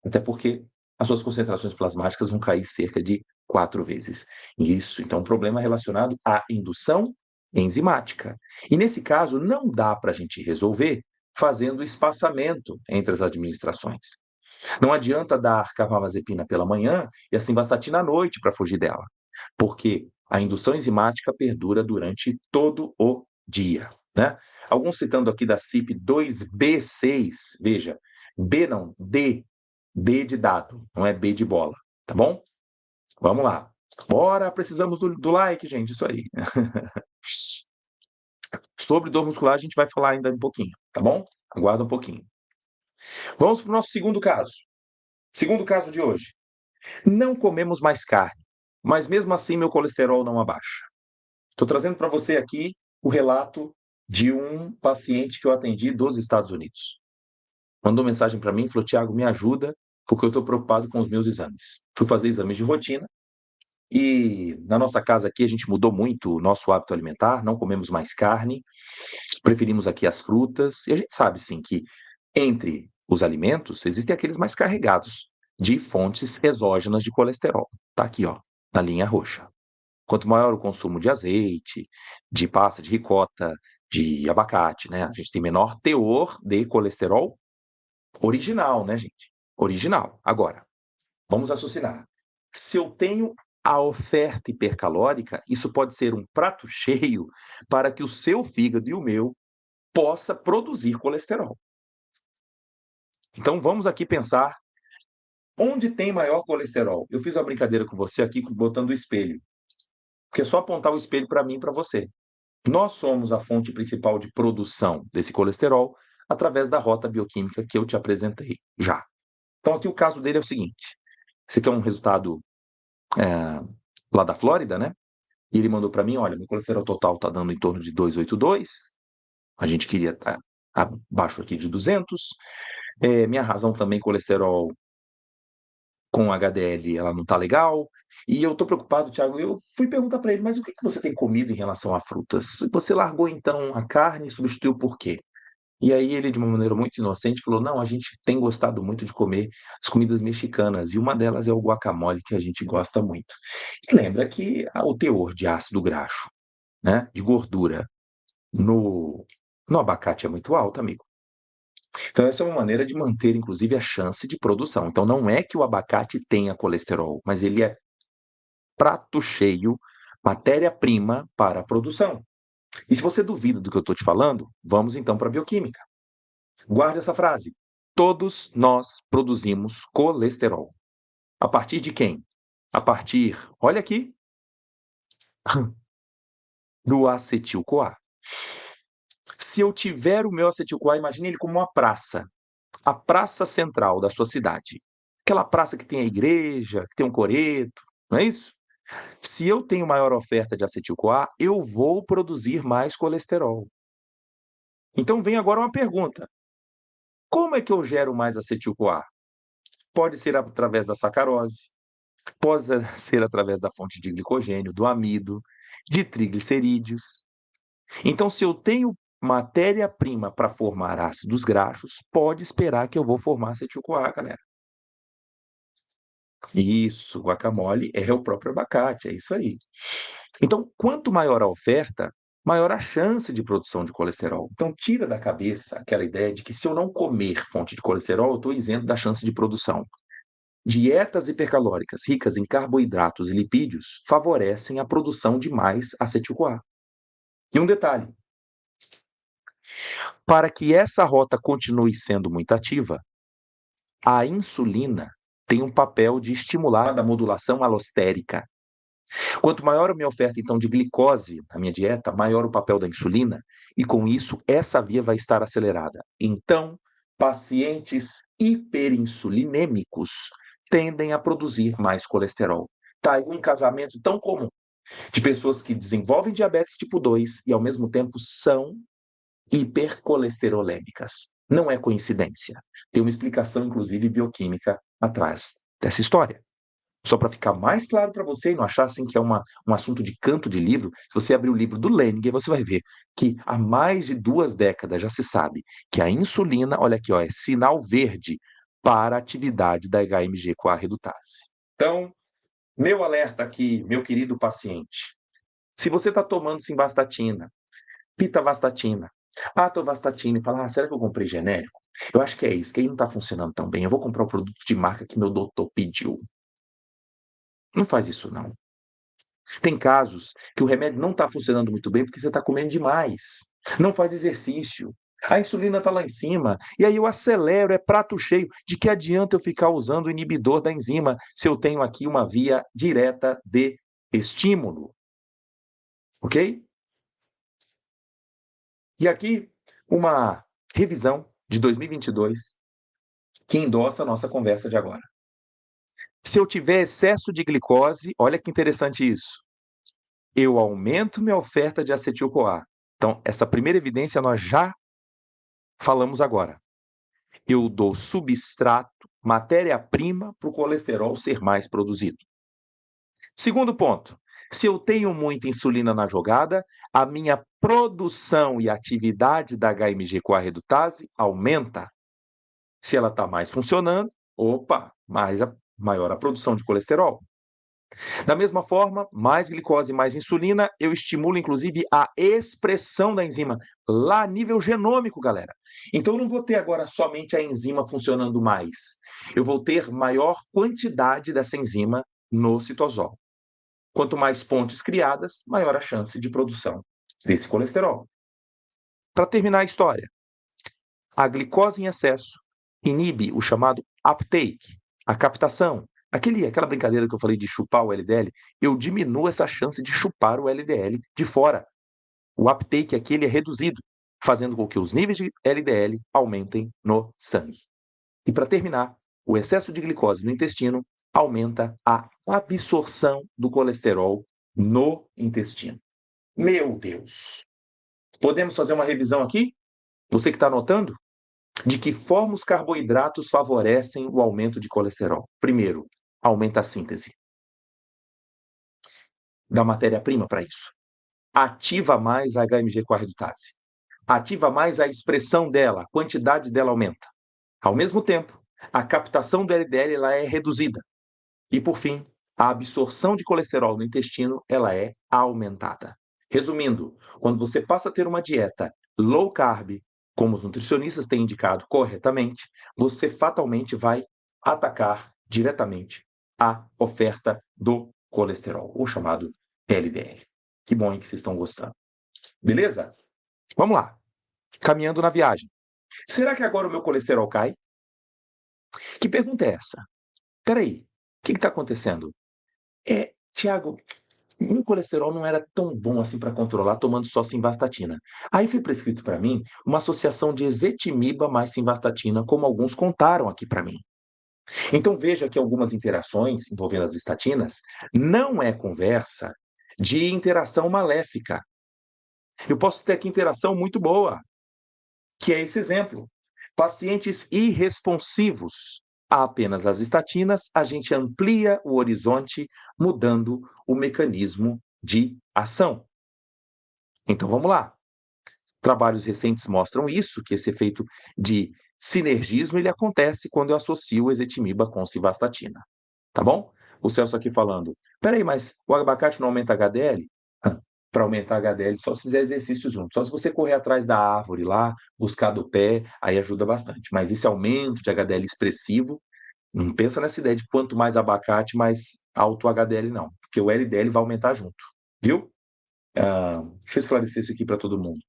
Até porque as suas concentrações plasmáticas vão cair cerca de 4 vezes. Isso, então, é um problema relacionado à indução enzimática. E, nesse caso, não dá para a gente resolver fazendo espaçamento entre as administrações. Não adianta dar carbamazepina pela manhã e a simvastatina à noite para fugir dela, porque a indução enzimática perdura durante todo o dia, né? Alguns citando aqui da CYP 2B6, veja, B não, D de dado, não é B de bola, tá bom? Vamos lá. Bora, precisamos do like, gente, isso aí. Sobre dor muscular a gente vai falar ainda um pouquinho, tá bom? Aguarda um pouquinho. Vamos para o nosso segundo caso. Segundo caso de hoje. Não comemos mais carne, mas mesmo assim meu colesterol não abaixa. Estou trazendo para você aqui o relato de um paciente que eu atendi dos Estados Unidos. Mandou mensagem para mim e falou: Tiago, me ajuda, porque eu estou preocupado com os meus exames. Fui fazer exames de rotina e na nossa casa aqui a gente mudou muito o nosso hábito alimentar, não comemos mais carne, preferimos aqui as frutas, e a gente sabe sim que entre os alimentos existem aqueles mais carregados de fontes exógenas de colesterol. Tá aqui, ó, na linha roxa. Quanto maior o consumo de azeite, de pasta de ricota, de abacate, né? A gente tem menor teor de colesterol original, né, gente? Original. Agora, vamos raciocinar. Se eu tenho a oferta hipercalórica, isso pode ser um prato cheio para que o seu fígado e o meu possa produzir colesterol. Então vamos aqui pensar onde tem maior colesterol. Eu fiz uma brincadeira com você aqui botando o espelho, porque é só apontar o espelho para mim e para você. Nós somos a fonte principal de produção desse colesterol através da rota bioquímica que eu te apresentei já. Então aqui o caso dele é o seguinte, esse aqui é um resultado lá da Flórida, né? E ele mandou para mim, olha, meu colesterol total está dando em torno de 282, a gente queria estar abaixo aqui de 200, minha razão também, colesterol com HDL, ela não está legal, e eu estou preocupado, Thiago, eu fui perguntar para ele, mas o que que você tem comido em relação a frutas? Você largou então a carne e substituiu por quê? E aí ele, de uma maneira muito inocente, falou, não, a gente tem gostado muito de comer as comidas mexicanas, e uma delas é o guacamole, que a gente gosta muito. E lembra que o teor de ácido graxo, né, de gordura, no abacate é muito alto, amigo. Então, essa é uma maneira de manter, inclusive, a chance de produção. Então, não é que o abacate tenha colesterol, mas ele é prato cheio, matéria-prima para a produção. E se você duvida do que eu estou te falando, vamos então para a bioquímica. Guarde essa frase. Todos nós produzimos colesterol. A partir de quem? A partir, olha aqui, do acetil-CoA. Se eu tiver o meu acetil-CoA, imagine ele como uma praça, a praça central da sua cidade. Aquela praça que tem a igreja, que tem um coreto, não é isso? Se eu tenho maior oferta de acetil-CoA, eu vou produzir mais colesterol. Então vem agora uma pergunta: como é que eu gero mais acetil-CoA? Pode ser através da sacarose, pode ser através da fonte de glicogênio, do amido, de triglicerídeos. Então, se eu tenho matéria-prima para formar ácidos graxos, pode esperar que eu vou formar acetil-CoA, galera. Isso, guacamole é o próprio abacate, é isso aí. Então, quanto maior a oferta, maior a chance de produção de colesterol. Então, tira da cabeça aquela ideia de que se eu não comer fonte de colesterol, eu estou isento da chance de produção. Dietas hipercalóricas ricas em carboidratos e lipídios favorecem a produção de mais acetil-CoA. E um detalhe, para que essa rota continue sendo muito ativa, a insulina tem um papel de estimular a modulação alostérica. Quanto maior a minha oferta, então, de glicose na minha dieta, maior o papel da insulina, e com isso, essa via vai estar acelerada. Então, pacientes hiperinsulinêmicos tendem a produzir mais colesterol. Tá aí um casamento tão comum de pessoas que desenvolvem diabetes tipo 2 e, ao mesmo tempo, são hipercolesterolêmicas. Não é coincidência. Tem uma explicação, inclusive, bioquímica atrás dessa história. Só para ficar mais claro para você e não achar assim que é um assunto de canto de livro, se você abrir o livro do Leninger, você vai ver que há mais de 2 décadas já se sabe que a insulina, olha aqui, ó, é sinal verde para a atividade da HMG-CoA redutase. Então, meu alerta aqui, meu querido paciente, se você está tomando simvastatina, pitavastatina, atorvastatina e fala, será que eu comprei genérico? Eu acho que é isso, que aí não está funcionando tão bem, eu vou comprar o produto de marca que meu doutor pediu. Não faz isso, não. Tem casos que o remédio não está funcionando muito bem porque você está comendo demais, não faz exercício, a insulina está lá em cima, e aí eu acelero, é prato cheio. De que adianta eu ficar usando o inibidor da enzima se eu tenho aqui uma via direta de estímulo? Ok? E aqui, uma revisão de 2022 que endossa a nossa conversa de agora. Se eu tiver excesso de glicose, olha que interessante isso, eu aumento minha oferta de acetil-CoA. Então, essa primeira evidência nós já falamos agora. Eu dou substrato, matéria-prima para o colesterol ser mais produzido. Segundo ponto, se eu tenho muita insulina na jogada, a minha produção e atividade da HMG-CoA redutase aumenta. Se ela está mais funcionando, opa, maior a produção de colesterol. Da mesma forma, mais glicose, mais insulina, eu estimulo inclusive a expressão da enzima lá a nível genômico, galera. Então eu não vou ter agora somente a enzima funcionando mais. Eu vou ter maior quantidade dessa enzima no citosol. Quanto mais pontes criadas, maior a chance de produção desse colesterol. Para terminar a história, a glicose em excesso inibe o chamado uptake, a captação. Aquela brincadeira que eu falei de chupar o LDL, eu diminuo essa chance de chupar o LDL de fora. O uptake aqui ele é reduzido, fazendo com que os níveis de LDL aumentem no sangue. E para terminar, o excesso de glicose no intestino aumenta a absorção do colesterol no intestino. Meu Deus! Podemos fazer uma revisão aqui? Você que está anotando? De que forma os carboidratos favorecem o aumento de colesterol? Primeiro, aumenta a síntese da matéria-prima para isso. Ativa mais a HMG-CoA redutase. Ativa mais a expressão dela, a quantidade dela aumenta. Ao mesmo tempo, a captação do LDL ela é reduzida. E, por fim, a absorção de colesterol no intestino ela é aumentada. Resumindo, quando você passa a ter uma dieta low carb, como os nutricionistas têm indicado corretamente, você fatalmente vai atacar diretamente a oferta do colesterol, o chamado LDL. Que bom que vocês estão gostando. Beleza? Vamos lá. Caminhando na viagem. Será que agora o meu colesterol cai? Que pergunta é essa? Peraí, o que está acontecendo? Tiago, meu colesterol não era tão bom assim para controlar tomando só simvastatina. Aí foi prescrito para mim uma associação de ezetimiba mais simvastatina, como alguns contaram aqui para mim. Então veja que algumas interações envolvendo as estatinas não é conversa de interação maléfica. Eu posso ter aqui interação muito boa, que é esse exemplo. Pacientes irresponsivos a apenas as estatinas, a gente amplia o horizonte, mudando o mecanismo de ação. Então vamos lá. Trabalhos recentes mostram isso, que esse efeito de sinergismo ele acontece quando eu associo ezetimiba com civastatina. Tá bom? O Celso aqui falando, peraí, mas o abacate não aumenta HDL? Para aumentar HDL, só se fizer exercício junto. Só se você correr atrás da árvore lá, buscar do pé, aí ajuda bastante. Mas esse aumento de HDL expressivo, não pensa nessa ideia de quanto mais abacate, mais alto o HDL, não. Porque o LDL vai aumentar junto. Viu? Deixa eu esclarecer isso aqui para todo mundo.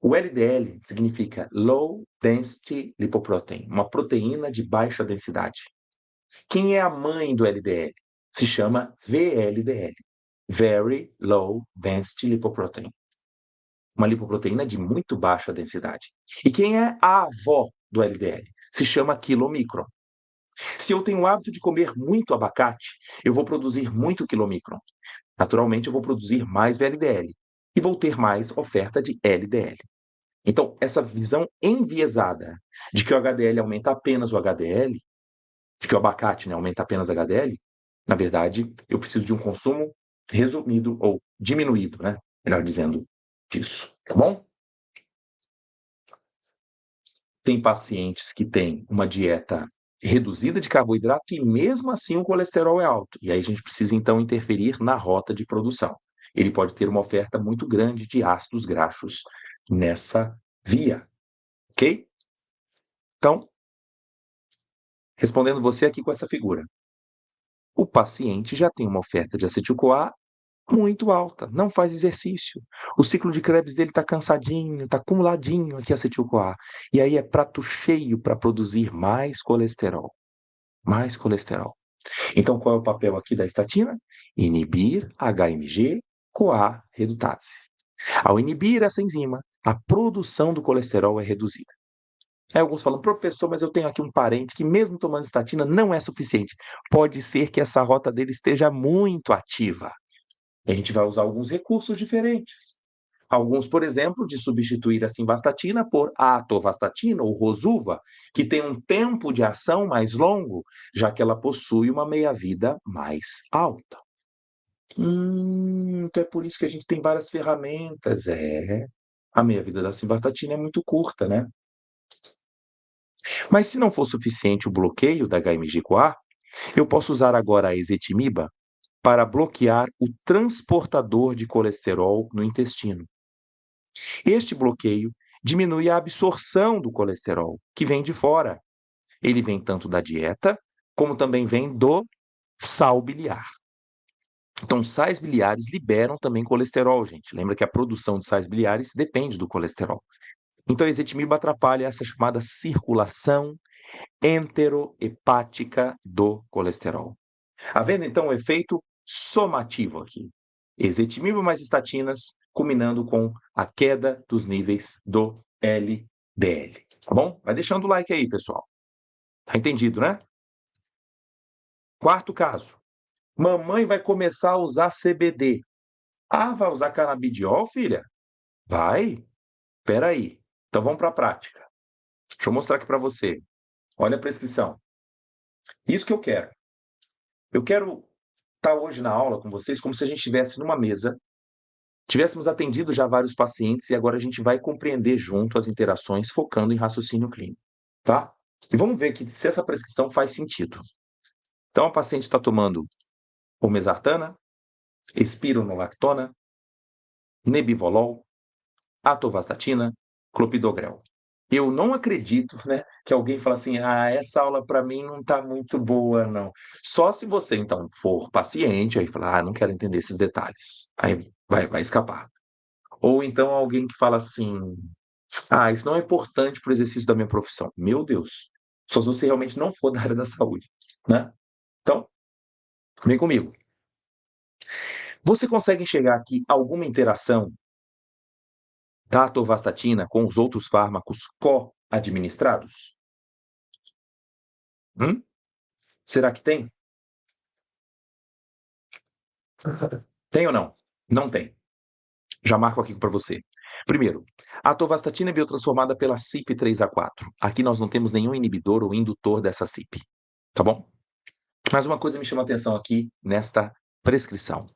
O LDL significa Low Density Lipoprotein, uma proteína de baixa densidade. Quem é a mãe do LDL? Se chama VLDL, Very Low Density Lipoprotein. Uma lipoproteína de muito baixa densidade. E quem é a avó do LDL? Se chama quilomicron. Se eu tenho o hábito de comer muito abacate, eu vou produzir muito quilomicron. Naturalmente, eu vou produzir mais VLDL e vou ter mais oferta de LDL. Então, essa visão enviesada de que o HDL aumenta apenas o HDL, de que o abacate, né, aumenta apenas o HDL, na verdade, eu preciso de um consumo resumido ou diminuído, né? Melhor dizendo, disso, tá bom? Tem pacientes que têm uma dieta reduzida de carboidrato e mesmo assim o colesterol é alto. E aí a gente precisa então interferir na rota de produção. Ele pode ter uma oferta muito grande de ácidos graxos nessa via, ok? Então, respondendo você aqui com essa figura. O paciente já tem uma oferta de acetil-CoA muito alta, não faz exercício. O ciclo de Krebs dele está cansadinho, está acumuladinho aqui acetil-CoA. E aí é prato cheio para produzir mais colesterol. Mais colesterol. Então, qual é o papel aqui da estatina? Inibir HMG-CoA redutase. Ao inibir essa enzima, a produção do colesterol é reduzida. Aí alguns falam, professor, mas eu tenho aqui um parente que mesmo tomando estatina não é suficiente. Pode ser que essa rota dele esteja muito ativa. A gente vai usar alguns recursos diferentes. Alguns, por exemplo, de substituir a simvastatina por a atorvastatina ou rosuva, que tem um tempo de ação mais longo, já que ela possui uma meia-vida mais alta. Então é por isso que a gente tem várias ferramentas. A meia-vida da simvastatina é muito curta, né? Mas se não for suficiente o bloqueio da HMG-CoA, eu posso usar agora a ezetimiba para bloquear o transportador de colesterol no intestino. Este bloqueio diminui a absorção do colesterol, que vem de fora. Ele vem tanto da dieta, como também vem do sal biliar. Então, sais biliares liberam também colesterol, gente. Lembra que a produção de sais biliares depende do colesterol. Então, a ezetimiba atrapalha essa chamada circulação enterohepática do colesterol. Havendo, então, o efeito somativo aqui. Ezetimiba mais estatinas, culminando com a queda dos níveis do LDL. Tá bom? Vai deixando o like aí, pessoal. Tá entendido, né? Quarto caso. Mamãe vai começar a usar CBD. Ah, vai usar canabidiol, filha? Vai? Peraí. Então vamos para a prática. Deixa eu mostrar aqui para você. Olha a prescrição. Isso que eu quero. Eu quero estar hoje na aula com vocês como se a gente estivesse numa mesa, tivéssemos atendido já vários pacientes e agora a gente vai compreender junto as interações focando em raciocínio clínico, tá? E vamos ver aqui se essa prescrição faz sentido. Então, a paciente está tomando olmesartana, espironolactona, nebivolol, atorvastatina, clopidogrel. Eu não acredito, né, que alguém fala assim, essa aula para mim não está muito boa, não. Só se você, então, for paciente, aí falar, não quero entender esses detalhes. Aí vai escapar. Ou então alguém que fala assim, isso não é importante para o exercício da minha profissão. Meu Deus, só se você realmente não for da área da saúde, né? Então, vem comigo. Você consegue enxergar aqui alguma interação da atorvastatina com os outros fármacos co-administrados? Será que tem? Tem ou não? Não tem. Já marco aqui para você. Primeiro, a atorvastatina é biotransformada pela CYP3A4. Aqui nós não temos nenhum inibidor ou indutor dessa CYP, tá bom? Mas uma coisa me chama a atenção aqui nesta prescrição.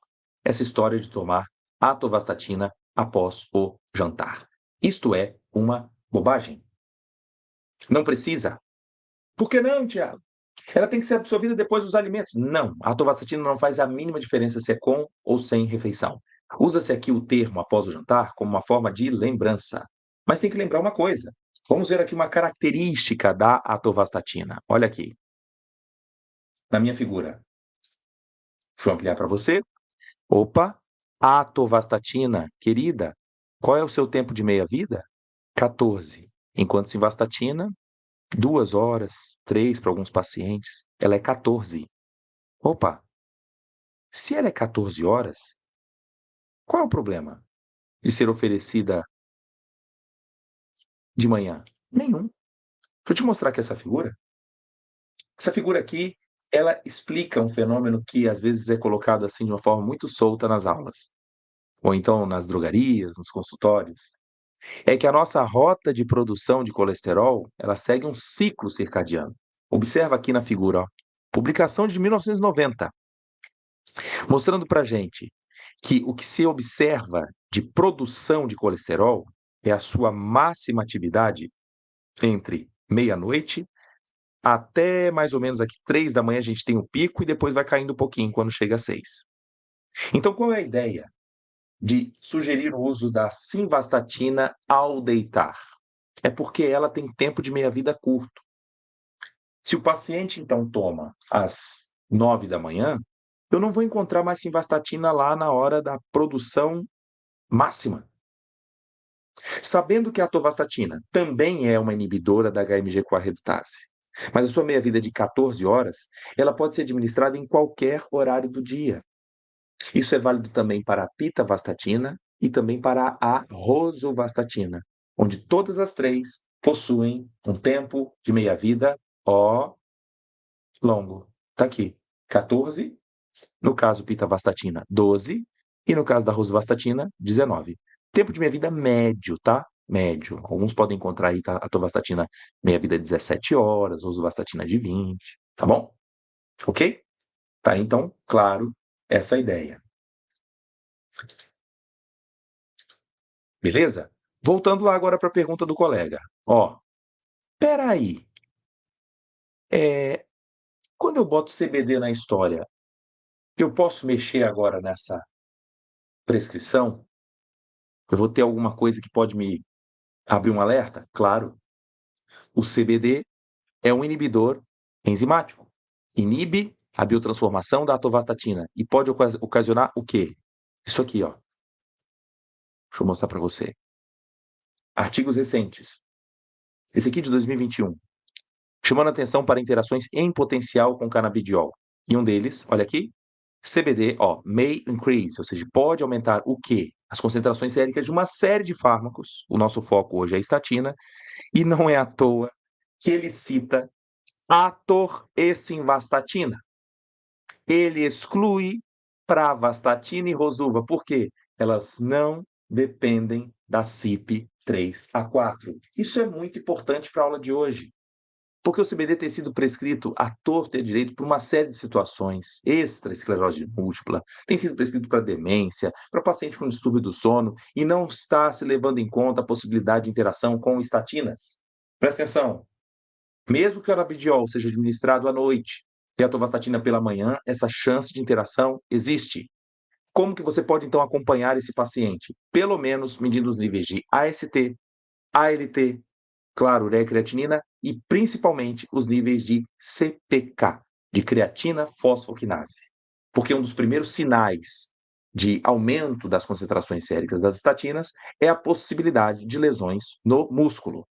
Essa história de tomar atorvastatina após o jantar. Isto é uma bobagem. Não precisa. Por que não, Tiago? Ela tem que ser absorvida depois dos alimentos. Não, a atorvastatina não faz a mínima diferença se é com ou sem refeição. Usa-se aqui o termo após o jantar como uma forma de lembrança. Mas tem que lembrar uma coisa. Vamos ver aqui uma característica da atorvastatina. Olha aqui, na minha figura. Deixa eu ampliar para você. Opa, atorvastatina, querida, qual é o seu tempo de meia-vida? 14. Enquanto simvastatina, 2 horas, 3 para alguns pacientes, ela é 14. Opa, se ela é 14 horas, qual é o problema de ser oferecida de manhã? Nenhum. Deixa eu te mostrar aqui essa figura. Essa figura aqui, ela explica um fenômeno que às vezes é colocado assim de uma forma muito solta nas aulas, ou então nas drogarias, nos consultórios. É que a nossa rota de produção de colesterol, ela segue um ciclo circadiano. Observa aqui na figura, ó, publicação de 1990, mostrando para gente que o que se observa de produção de colesterol é a sua máxima atividade entre meia-noite até mais ou menos aqui 3 da manhã a gente tem o pico e depois vai caindo um pouquinho quando chega às 6. Então qual é a ideia de sugerir o uso da simvastatina ao deitar? É porque ela tem tempo de meia-vida curto. Se o paciente, então, toma às 9 da manhã, eu não vou encontrar mais simvastatina lá na hora da produção máxima. Sabendo que a atorvastatina também é uma inibidora da HMG-CoA redutase, mas a sua meia-vida é de 14 horas, ela pode ser administrada em qualquer horário do dia. Isso é válido também para a pitavastatina e também para a rosuvastatina, onde todas as três possuem um tempo de meia-vida, ó, longo. Está aqui, 14, no caso pitavastatina, 12, e no caso da rosuvastatina, 19. Tempo de meia-vida médio, tá? Médio. Alguns podem encontrar aí a atorvastatina meia-vida de 17 horas, rosuvastatina de 20, tá bom? Ok? Tá, então, claro, essa ideia. Beleza? Voltando lá agora para a pergunta do colega. Ó, peraí, quando eu boto CBD na história, eu posso mexer agora nessa prescrição? Eu vou ter alguma coisa que pode me abrir um alerta? Claro. O CBD é um inibidor enzimático. Inibe a biotransformação da atorvastatina e pode ocasionar o quê? Isso aqui, ó. Deixa eu mostrar para você. Artigos recentes. Esse aqui de 2021. Chamando atenção para interações em potencial com canabidiol. E um deles, olha aqui, CBD, ó, may increase, ou seja, pode aumentar o quê? As concentrações séricas de uma série de fármacos. O nosso foco hoje é a estatina, e não é à toa que ele cita ator e simvastatina. Ele exclui pravastatina e rosuva. Por quê? Elas não dependem da CYP3A4. Isso é muito importante para a aula de hoje. Porque o CBD tem sido prescrito à torto e à direito por uma série de situações, extraesclerose múltipla, tem sido prescrito para demência, para paciente com distúrbio do sono, e não está se levando em conta a possibilidade de interação com estatinas. Presta atenção, mesmo que o canabidiol seja administrado à noite e a atorvastatina pela manhã, essa chance de interação existe. Como que você pode, então, acompanhar esse paciente? Pelo menos medindo os níveis de AST, ALT, claro, ureia e creatinina, e principalmente os níveis de CPK, de creatina fosfoquinase. Porque um dos primeiros sinais de aumento das concentrações séricas das estatinas é a possibilidade de lesões no músculo.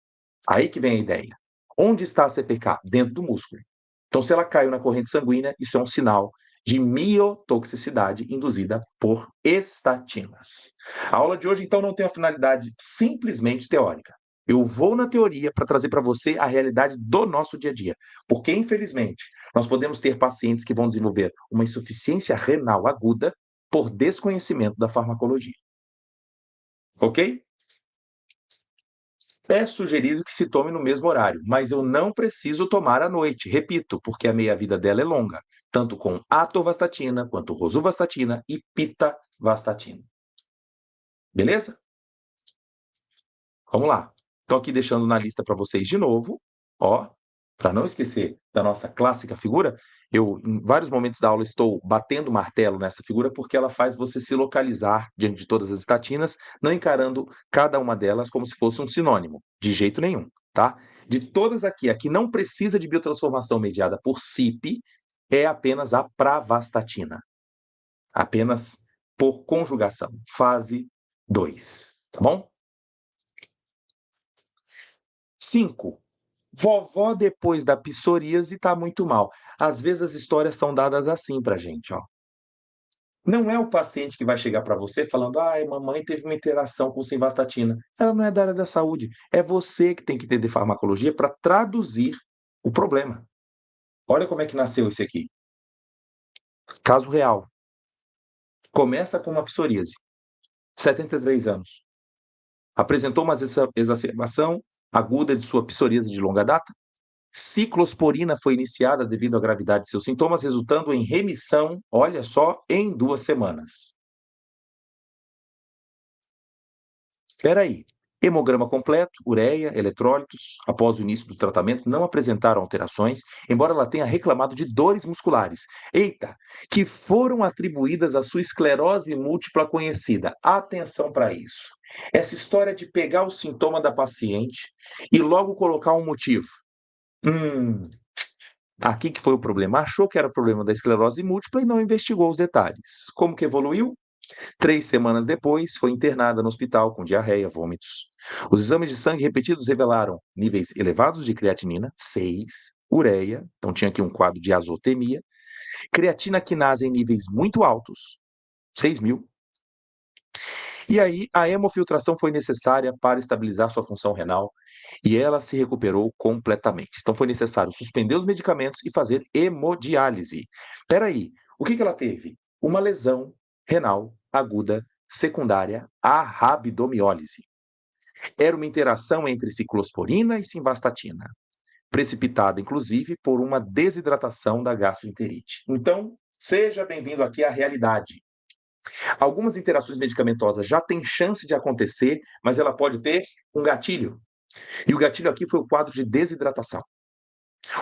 Aí que vem a ideia. Onde está a CPK? Dentro do músculo. Então, se ela caiu na corrente sanguínea, isso é um sinal de miotoxicidade induzida por estatinas. A aula de hoje, então, não tem uma finalidade simplesmente teórica. Eu vou na teoria para trazer para você a realidade do nosso dia a dia. Porque, infelizmente, nós podemos ter pacientes que vão desenvolver uma insuficiência renal aguda por desconhecimento da farmacologia. Ok? É sugerido que se tome no mesmo horário, mas eu não preciso tomar à noite, repito, porque a meia-vida dela é longa, tanto com atorvastatina, quanto rosuvastatina e pitavastatina. Beleza? Vamos lá. Estou aqui deixando na lista para vocês de novo, ó, para não esquecer da nossa clássica figura. Eu, em vários momentos da aula, estou batendo martelo nessa figura porque ela faz você se localizar diante de todas as estatinas, não encarando cada uma delas como se fosse um sinônimo, de jeito nenhum, tá? De todas aqui, a que não precisa de biotransformação mediada por CYP é apenas a pravastatina, apenas por conjugação, fase 2, tá bom? 5. Vovó, depois da psoríase, está muito mal. Às vezes as histórias são dadas assim pra gente, ó. Não é o paciente que vai chegar para você falando: "Ai, mamãe teve uma interação com simvastatina". Ela não é da área da saúde. É você que tem que entender farmacologia para traduzir o problema. Olha como é que nasceu esse aqui. Caso real. Começa com uma psoríase, 73 anos. Apresentou uma exacerbação aguda de sua psoríase de longa data. Ciclosporina foi iniciada devido à gravidade de seus sintomas, resultando em remissão, olha só, em 2 semanas. Espera aí. Hemograma completo, ureia, eletrólitos, após o início do tratamento, não apresentaram alterações, embora ela tenha reclamado de dores musculares. Eita, que foram atribuídas à sua esclerose múltipla conhecida. Atenção para isso. Essa história de pegar o sintoma da paciente e logo colocar um motivo. Hum, Aqui que foi o problema. Achou que era problema da esclerose múltipla e não investigou os detalhes. Como que evoluiu? 3 semanas depois, foi internada no hospital com diarreia, vômitos. Os exames de sangue repetidos revelaram níveis elevados de creatinina, 6, ureia, então tinha aqui um quadro de azotemia, creatina quinase em níveis muito altos, 6.000. E aí, a hemofiltração foi necessária para estabilizar sua função renal e ela se recuperou completamente. Então, foi necessário suspender os medicamentos e fazer hemodiálise. Espera aí, o que ela teve? Uma lesão renal aguda secundária à rabdomiólise. Era uma interação entre ciclosporina e simvastatina, precipitada, inclusive, por uma desidratação da gastroenterite. Então, seja bem-vindo aqui à realidade. Algumas interações medicamentosas já têm chance de acontecer, mas ela pode ter um gatilho. E o gatilho aqui foi o quadro de desidratação.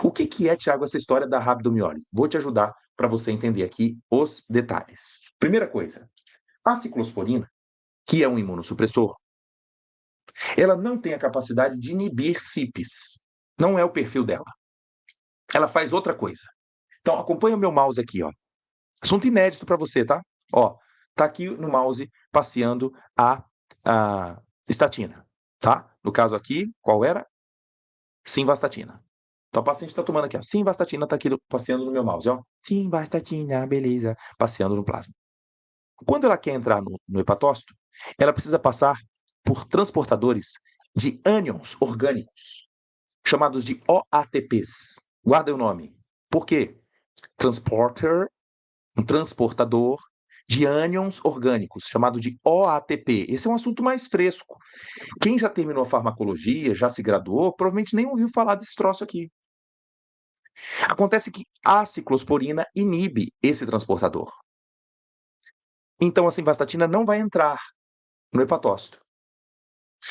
O que é, Tiago, essa história da rabdomiólise? Vou te ajudar para você entender aqui os detalhes. Primeira coisa, a ciclosporina, que é um imunossupressor, ela não tem a capacidade de inibir CYPs. Não é o perfil dela. Ela faz outra coisa. Então, acompanha o meu mouse aqui, ó. Assunto inédito para você, tá? Ó, tá aqui no mouse passeando a estatina, tá? No caso aqui, qual era? Simvastatina. Então a paciente está tomando aqui, ó. Simvastatina tá aqui passeando no meu mouse, ó. Simvastatina, beleza, passeando no plasma. Quando ela quer entrar no hepatócito, ela precisa passar por transportadores de ânions orgânicos, chamados de OATPs. Guarda o nome. Por quê? Transporter, um transportador de ânions orgânicos, chamado de OATP. Esse é um assunto mais fresco. Quem já terminou a farmacologia, já se graduou, provavelmente nem ouviu falar desse troço aqui. Acontece que a ciclosporina inibe esse transportador. Então a simvastatina não vai entrar no hepatócito.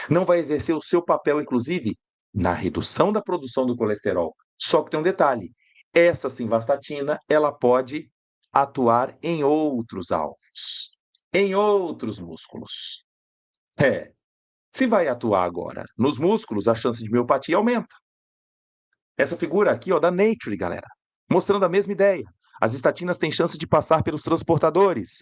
Não vai exercer o seu papel, inclusive, na redução da produção do colesterol. Só que tem um detalhe: essa simvastatina ela pode atuar em outros alvos, em outros músculos. Se vai atuar agora nos músculos, a chance de miopatia aumenta. Essa figura aqui, ó, da Nature, galera, mostrando a mesma ideia. As estatinas têm chance de passar pelos transportadores.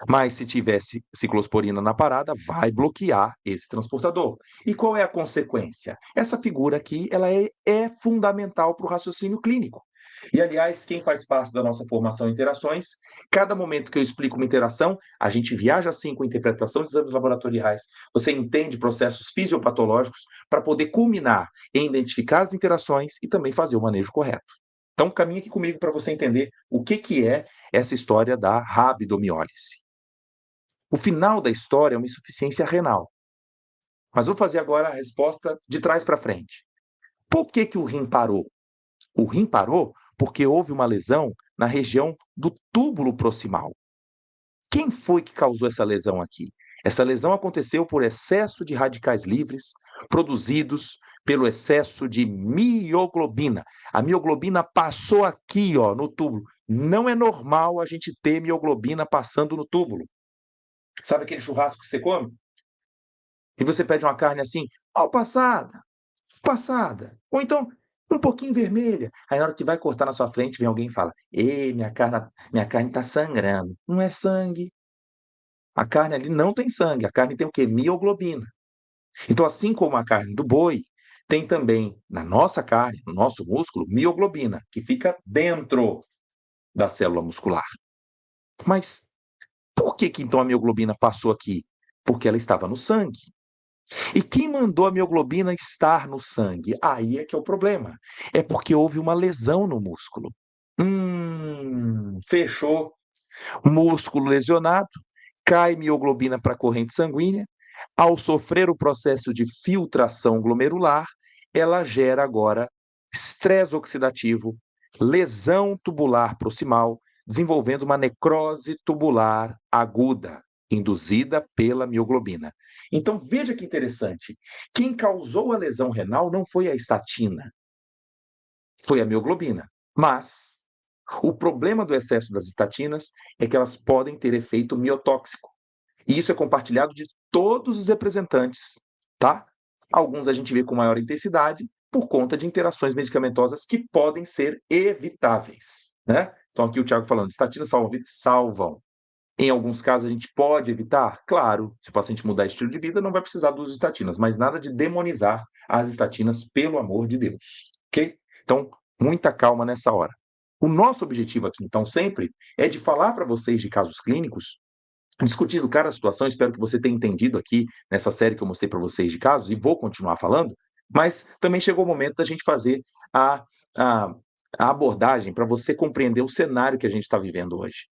Mas se tivesse ciclosporina na parada, vai bloquear esse transportador. E qual é a consequência? Essa figura aqui, ela é fundamental para o raciocínio clínico. E, aliás, quem faz parte da nossa formação em interações, cada momento que eu explico uma interação, a gente viaja assim com interpretação de exames laboratoriais, você entende processos fisiopatológicos para poder culminar em identificar as interações e também fazer o manejo correto. Então, caminhe aqui comigo para você entender o que é essa história da rabdomiólise. O final da história é uma insuficiência renal. Mas vou fazer agora a resposta de trás para frente. Por que o rim parou? O rim parou porque houve uma lesão na região do túbulo proximal. Quem foi que causou essa lesão aqui? Essa lesão aconteceu por excesso de radicais livres produzidos pelo excesso de mioglobina. A mioglobina passou aqui, ó, no túbulo. Não é normal a gente ter mioglobina passando no túbulo. Sabe aquele churrasco que você come? E você pede uma carne assim, mal passada, passada. Ou então, um pouquinho vermelha. Aí na hora que vai cortar na sua frente, vem alguém e fala: Ei, minha carne tá sangrando. Não é sangue. A carne ali não tem sangue. A carne tem o quê? Mioglobina. Então, assim como a carne do boi, tem também na nossa carne, no nosso músculo, mioglobina, que fica dentro da célula muscular. Mas por que então a mioglobina passou aqui? Porque ela estava no sangue. E quem mandou a mioglobina estar no sangue? Aí é que é o problema. É porque houve uma lesão no músculo. Fechou. Músculo lesionado, cai mioglobina para a corrente sanguínea. Ao sofrer o processo de filtração glomerular, ela gera agora estresse oxidativo, lesão tubular proximal, desenvolvendo uma necrose tubular aguda, induzida pela mioglobina. Então, veja que interessante. Quem causou a lesão renal não foi a estatina, foi a mioglobina. Mas o problema do excesso das estatinas é que elas podem ter efeito miotóxico. E isso é compartilhado de todos os representantes, tá? Alguns a gente vê com maior intensidade, por conta de interações medicamentosas que podem ser evitáveis, né? Então aqui o Thiago falando, estatinas salvam vidas? Salvam. Em alguns casos a gente pode evitar? Claro, se o paciente mudar estilo de vida, não vai precisar do uso de estatinas, mas nada de demonizar as estatinas, pelo amor de Deus, ok? Então, muita calma nessa hora. O nosso objetivo aqui, então, sempre é de falar para vocês de casos clínicos, discutindo cada situação. Espero que você tenha entendido aqui nessa série que eu mostrei para vocês de casos, e vou continuar falando, mas também chegou o momento da gente fazer a, a, a abordagem para você compreender o cenário que a gente está vivendo hoje.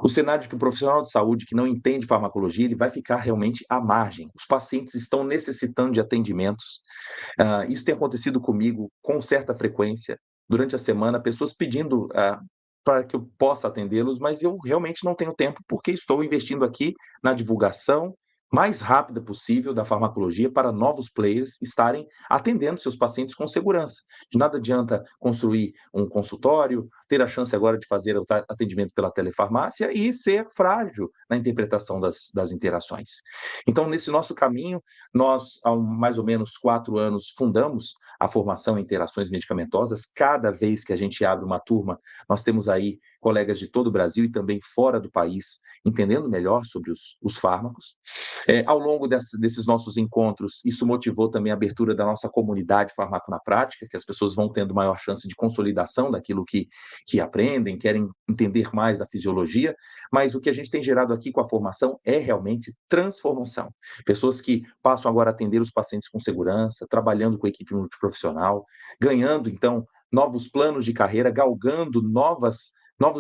O cenário de que o profissional de saúde que não entende farmacologia, ele vai ficar realmente à margem. Os pacientes estão necessitando de atendimentos. Isso tem acontecido comigo com certa frequência durante a semana, pessoas pedindo para que eu possa atendê-los, mas eu realmente não tenho tempo, porque estou investindo aqui na divulgação mais rápida possível da farmacologia para novos players estarem atendendo seus pacientes com segurança. De nada adianta construir um consultório, ter a chance agora de fazer o atendimento pela telefarmácia e ser frágil na interpretação das interações. Então, nesse nosso caminho, nós, há mais ou menos 4 anos, fundamos a formação em interações medicamentosas. Cada vez que a gente abre uma turma, nós temos aí colegas de todo o Brasil e também fora do país, entendendo melhor sobre os fármacos. Ao longo desses nossos encontros, isso motivou também a abertura da nossa comunidade Farmaco na Prática, que as pessoas vão tendo maior chance de consolidação daquilo que aprendem, querem entender mais da fisiologia, mas o que a gente tem gerado aqui com a formação é realmente transformação. Pessoas que passam agora a atender os pacientes com segurança, trabalhando com a equipe multiprofissional, ganhando, então, novos planos de carreira, galgando novos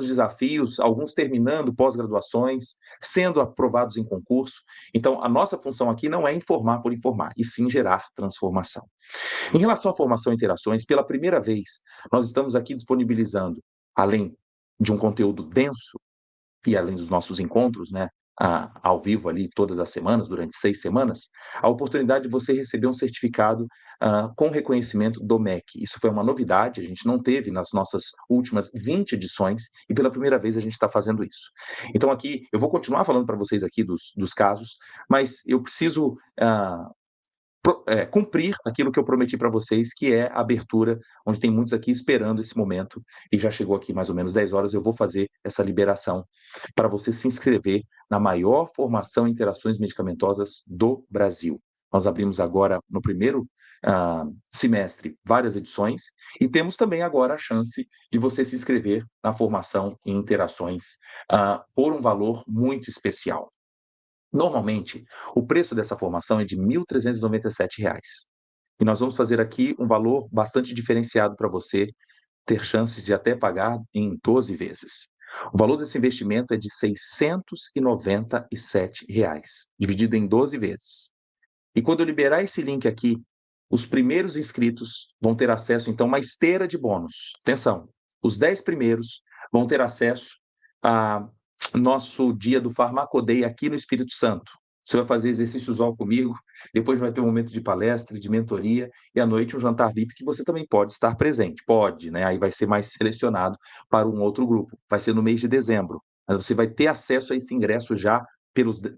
desafios, alguns terminando pós-graduações, sendo aprovados em concurso. Então, a nossa função aqui não é informar por informar, e sim gerar transformação. Em relação à formação e interações, pela primeira vez, nós estamos aqui disponibilizando, além de um conteúdo denso, e além dos nossos encontros, né, ao vivo ali todas as semanas, durante 6 semanas, a oportunidade de você receber um certificado com reconhecimento do MEC. Isso foi uma novidade, a gente não teve nas nossas últimas 20 edições, e pela primeira vez a gente está fazendo isso. Então aqui, eu vou continuar falando para vocês aqui dos casos, mas eu preciso cumprir aquilo que eu prometi para vocês, que é a abertura, onde tem muitos aqui esperando esse momento, e já chegou aqui mais ou menos 10 horas, eu vou fazer essa liberação para você se inscrever na maior formação em interações medicamentosas do Brasil. Nós abrimos agora, no primeiro semestre, várias edições, e temos também agora a chance de você se inscrever na formação em interações por um valor muito especial. Normalmente, o preço dessa formação é de R$ 1.397. E nós vamos fazer aqui um valor bastante diferenciado para você ter chances de até pagar em 12 vezes. O valor desse investimento é de R$ 697, dividido em 12 vezes. E quando eu liberar esse link aqui, os primeiros inscritos vão ter acesso, então, a uma esteira de bônus. Atenção, os 10 primeiros vão ter acesso a nosso dia do Farmacoday aqui no Espírito Santo. Você vai fazer exercício usual comigo, depois vai ter um momento de palestra, de mentoria, e à noite um jantar VIP que você também pode estar presente. Pode, né? Aí vai ser mais selecionado para um outro grupo. Vai ser no mês de dezembro. Mas você vai ter acesso a esse ingresso já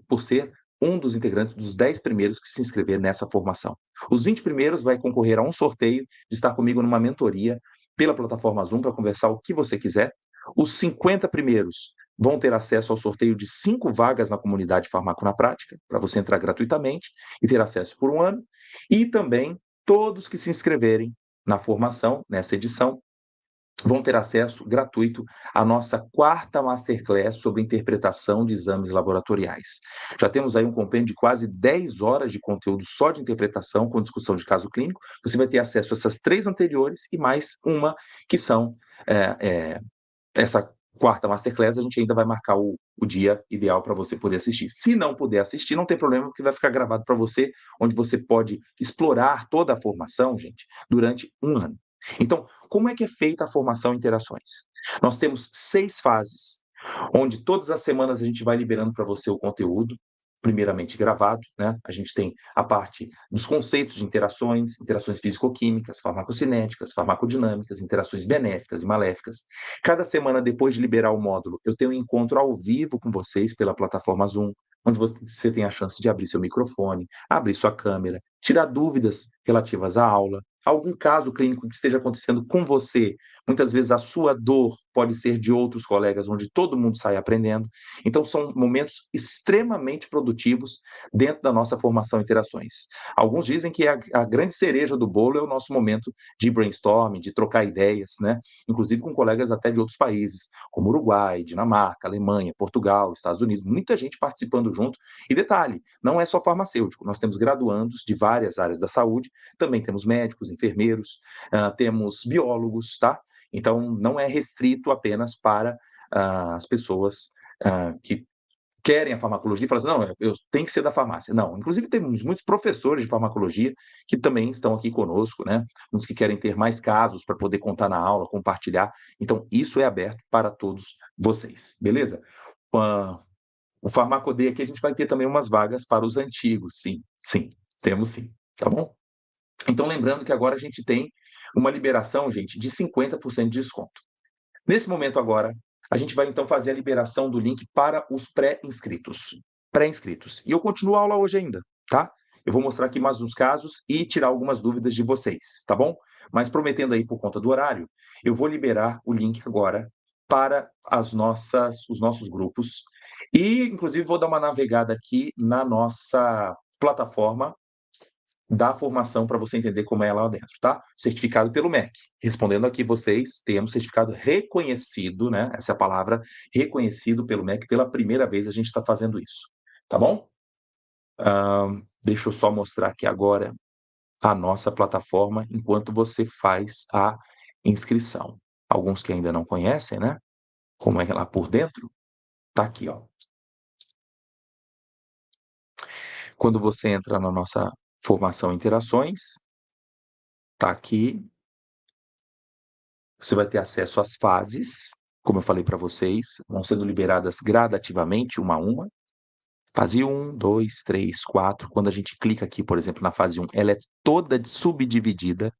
por ser um dos integrantes dos 10 primeiros que se inscrever nessa formação. Os 20 primeiros vai concorrer a um sorteio de estar comigo numa mentoria pela plataforma Zoom para conversar o que você quiser. Os 50 primeiros vão ter acesso ao sorteio de 5 vagas na comunidade Farmaco na Prática, para você entrar gratuitamente e ter acesso por um ano. E também todos que se inscreverem na formação, nessa edição, vão ter acesso gratuito à nossa 4ª Masterclass sobre interpretação de exames laboratoriais. Já temos aí um compêndio de quase 10 horas de conteúdo só de interpretação, com discussão de caso clínico. Você vai ter acesso a essas 3 anteriores e mais uma que são essa 4ª Masterclass. A gente ainda vai marcar o dia ideal para você poder assistir. Se não puder assistir, não tem problema, porque vai ficar gravado para você, onde você pode explorar toda a formação, gente, durante um ano. Então, como é que é feita a formação em interações? Nós temos 6 fases, onde todas as semanas a gente vai liberando para você o conteúdo, primeiramente gravado, né? A gente tem a parte dos conceitos de interações, interações físico-químicas, farmacocinéticas, farmacodinâmicas, interações benéficas e maléficas. Cada semana, depois de liberar o módulo, eu tenho um encontro ao vivo com vocês pela plataforma Zoom, onde você tem a chance de abrir seu microfone, abrir sua câmera, tirar dúvidas relativas à aula, algum caso clínico que esteja acontecendo com você. Muitas vezes a sua dor pode ser de outros colegas, onde todo mundo sai aprendendo. Então, são momentos extremamente produtivos dentro da nossa formação em interações. Alguns dizem que a grande cereja do bolo é o nosso momento de brainstorming, de trocar ideias, né? Inclusive com colegas até de outros países, como Uruguai, Dinamarca, Alemanha, Portugal, Estados Unidos, muita gente participando junto. E detalhe, não é só farmacêutico, nós temos graduandos de várias áreas da saúde, também temos médicos, enfermeiros, temos biólogos, tá? Então, não é restrito apenas para as pessoas que querem a farmacologia e falam assim, não, eu tenho que ser da farmácia. Não, inclusive temos muitos professores de farmacologia que também estão aqui conosco, né? Uns que querem ter mais casos para poder contar na aula, compartilhar. Então, isso é aberto para todos vocês, beleza? O Farmacodê aqui a gente vai ter também umas vagas para os antigos, sim, sim, temos sim, tá bom? Então, lembrando que agora a gente tem uma liberação, gente, de 50% de desconto. Nesse momento agora, a gente vai então fazer a liberação do link para os pré-inscritos. Pré-inscritos. E eu continuo a aula hoje ainda, tá? Eu vou mostrar aqui mais uns casos e tirar algumas dúvidas de vocês, tá bom? Mas prometendo aí por conta do horário, eu vou liberar o link agora para os nossos grupos e, inclusive, vou dar uma navegada aqui na nossa plataforma da formação para você entender como é lá dentro, tá? Certificado pelo MEC. Respondendo aqui vocês, temos certificado reconhecido, né? Essa é a palavra, reconhecido pelo MEC. Pela primeira vez a gente está fazendo isso, tá bom? Deixa eu só mostrar aqui agora a nossa plataforma enquanto você faz a inscrição. Alguns que ainda não conhecem, né? Como é lá por dentro, tá aqui, ó. Quando você entra na nossa formação Interações, tá aqui. Você vai ter acesso às fases, como eu falei para vocês, vão sendo liberadas gradativamente, uma a uma. Fase 1, 2, 3, 4. Quando a gente clica aqui, por exemplo, na fase 1, ela é toda subdividida.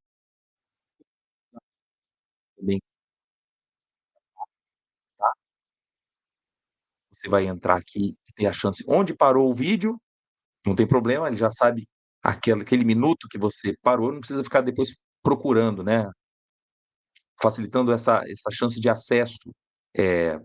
Também, tá? Você vai entrar aqui e ter a chance. Onde parou o vídeo, não tem problema, ele já sabe aquele minuto que você parou, não precisa ficar depois procurando, né? Facilitando essa chance de acesso. É,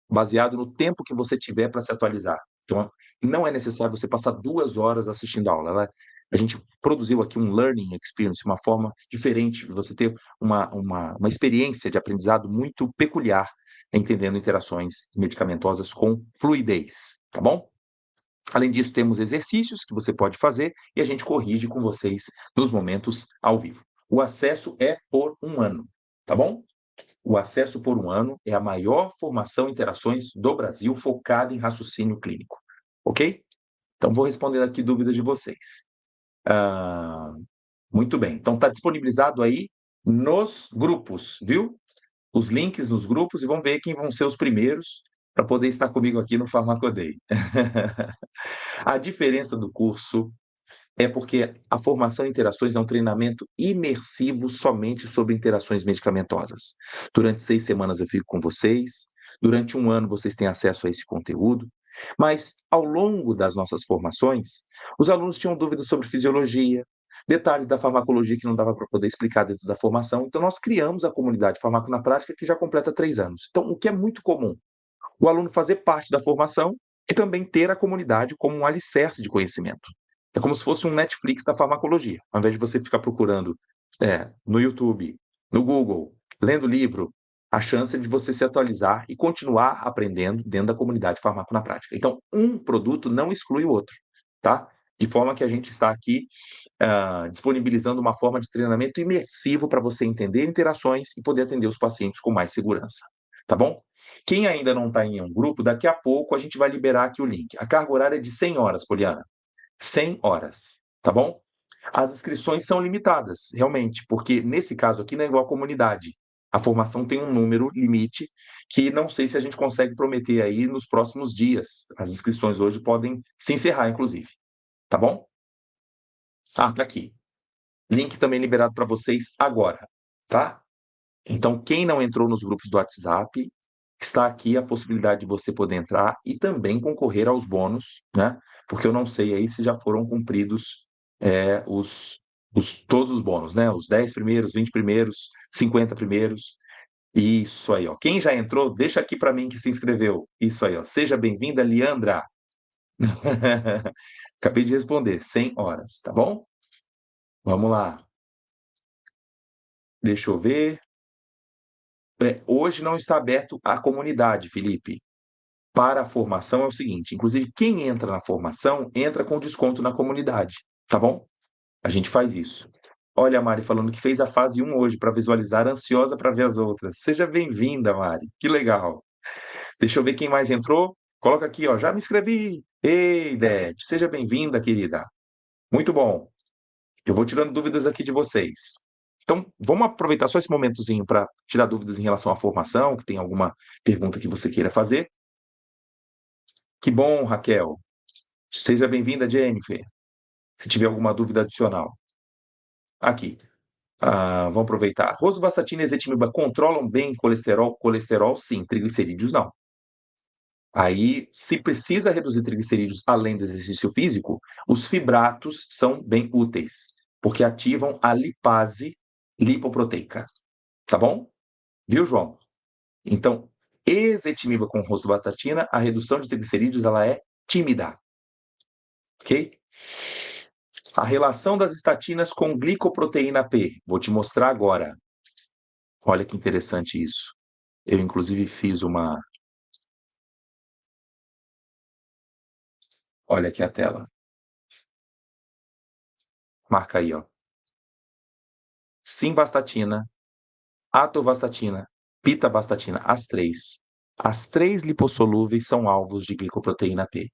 baseado no tempo que você tiver para se atualizar. Então, não é necessário você passar 2 horas assistindo a aula. A gente produziu aqui um learning experience, uma forma diferente de você ter uma experiência de aprendizado muito peculiar, entendendo interações medicamentosas com fluidez, tá bom? Além disso, temos exercícios que você pode fazer e a gente corrige com vocês nos momentos ao vivo. O acesso é por 1 ano, tá bom? O acesso por 1 ano é a maior formação em interações do Brasil focada em raciocínio clínico, ok? Então, vou responder aqui dúvidas de vocês. Ah, muito bem. Então, está disponibilizado aí nos grupos, viu? Os links nos grupos e vamos ver quem vão ser os primeiros para poder estar comigo aqui no Farmacoday. A diferença do curso é porque a formação em interações é um treinamento imersivo somente sobre interações medicamentosas. Durante 6 semanas eu fico com vocês, durante 1 ano vocês têm acesso a esse conteúdo, mas ao longo das nossas formações, os alunos tinham dúvidas sobre fisiologia, detalhes da farmacologia que não dava para poder explicar dentro da formação, então nós criamos a comunidade Farmaco na Prática, que já completa 3 anos. Então, o que é muito comum? O aluno fazer parte da formação e também ter a comunidade como um alicerce de conhecimento. É como se fosse um Netflix da farmacologia. Ao invés de você ficar procurando no YouTube, no Google, lendo livro, a chance é de você se atualizar e continuar aprendendo dentro da comunidade Farmaco na Prática. Então, um produto não exclui o outro, tá? De forma que a gente está aqui disponibilizando uma forma de treinamento imersivo para você entender interações e poder atender os pacientes com mais segurança, tá bom? Quem ainda não está em um grupo, daqui a pouco a gente vai liberar aqui o link. A carga horária é de 100 horas, Poliana. 100 horas, tá bom? As inscrições são limitadas, realmente, porque nesse caso aqui não é igual à comunidade. A formação tem um número limite que não sei se a gente consegue prometer aí nos próximos dias. As inscrições hoje podem se encerrar, inclusive. Tá bom? Ah, tá aqui. Link também liberado para vocês agora, tá? Então, quem não entrou nos grupos do WhatsApp, está aqui a possibilidade de você poder entrar e também concorrer aos bônus, né? Porque eu não sei aí se já foram cumpridos todos os bônus, né? Os 10 primeiros, 20 primeiros, 50 primeiros. Isso aí, ó. Quem já entrou, deixa aqui para mim que se inscreveu. Isso aí, ó. Seja bem-vinda, Liandra. Acabei de responder, 100 horas, tá bom? Vamos lá. Deixa eu ver. Hoje não está aberto à comunidade, Felipe. Para a formação é o seguinte, inclusive quem entra na formação entra com desconto na comunidade, tá bom? A gente faz isso. Olha a Mari falando que fez a fase 1 hoje para visualizar, ansiosa para ver as outras. Seja bem-vinda, Mari. Que legal. Deixa eu ver quem mais entrou. Coloca aqui, ó. Já me inscrevi. Ei, Ded, seja bem-vinda, querida. Muito bom. Eu vou tirando dúvidas aqui de vocês. Então, vamos aproveitar só esse momentozinho para tirar dúvidas em relação à formação, que tem alguma pergunta que você queira fazer. Que bom, Raquel. Seja bem-vinda, Jennifer. Se tiver alguma dúvida adicional. Aqui. Vamos aproveitar. Rosuvastatina e ezetimiba controlam bem colesterol? Colesterol, sim. Triglicerídeos, não. Aí, se precisa reduzir triglicerídeos além do exercício físico, os fibratos são bem úteis, porque ativam a lipase lipoproteica. Tá bom? Viu, João? Então, ezetimiba com rosuvastatina, a redução de triglicerídeos ela é tímida. Ok? A relação das estatinas com glicoproteína P. Vou te mostrar agora. Olha que interessante isso. Eu, inclusive, fiz uma. Olha aqui a tela. Marca aí, ó. Simvastatina, atorvastatina, pitavastatina, as três. As três lipossolúveis são alvos de glicoproteína P.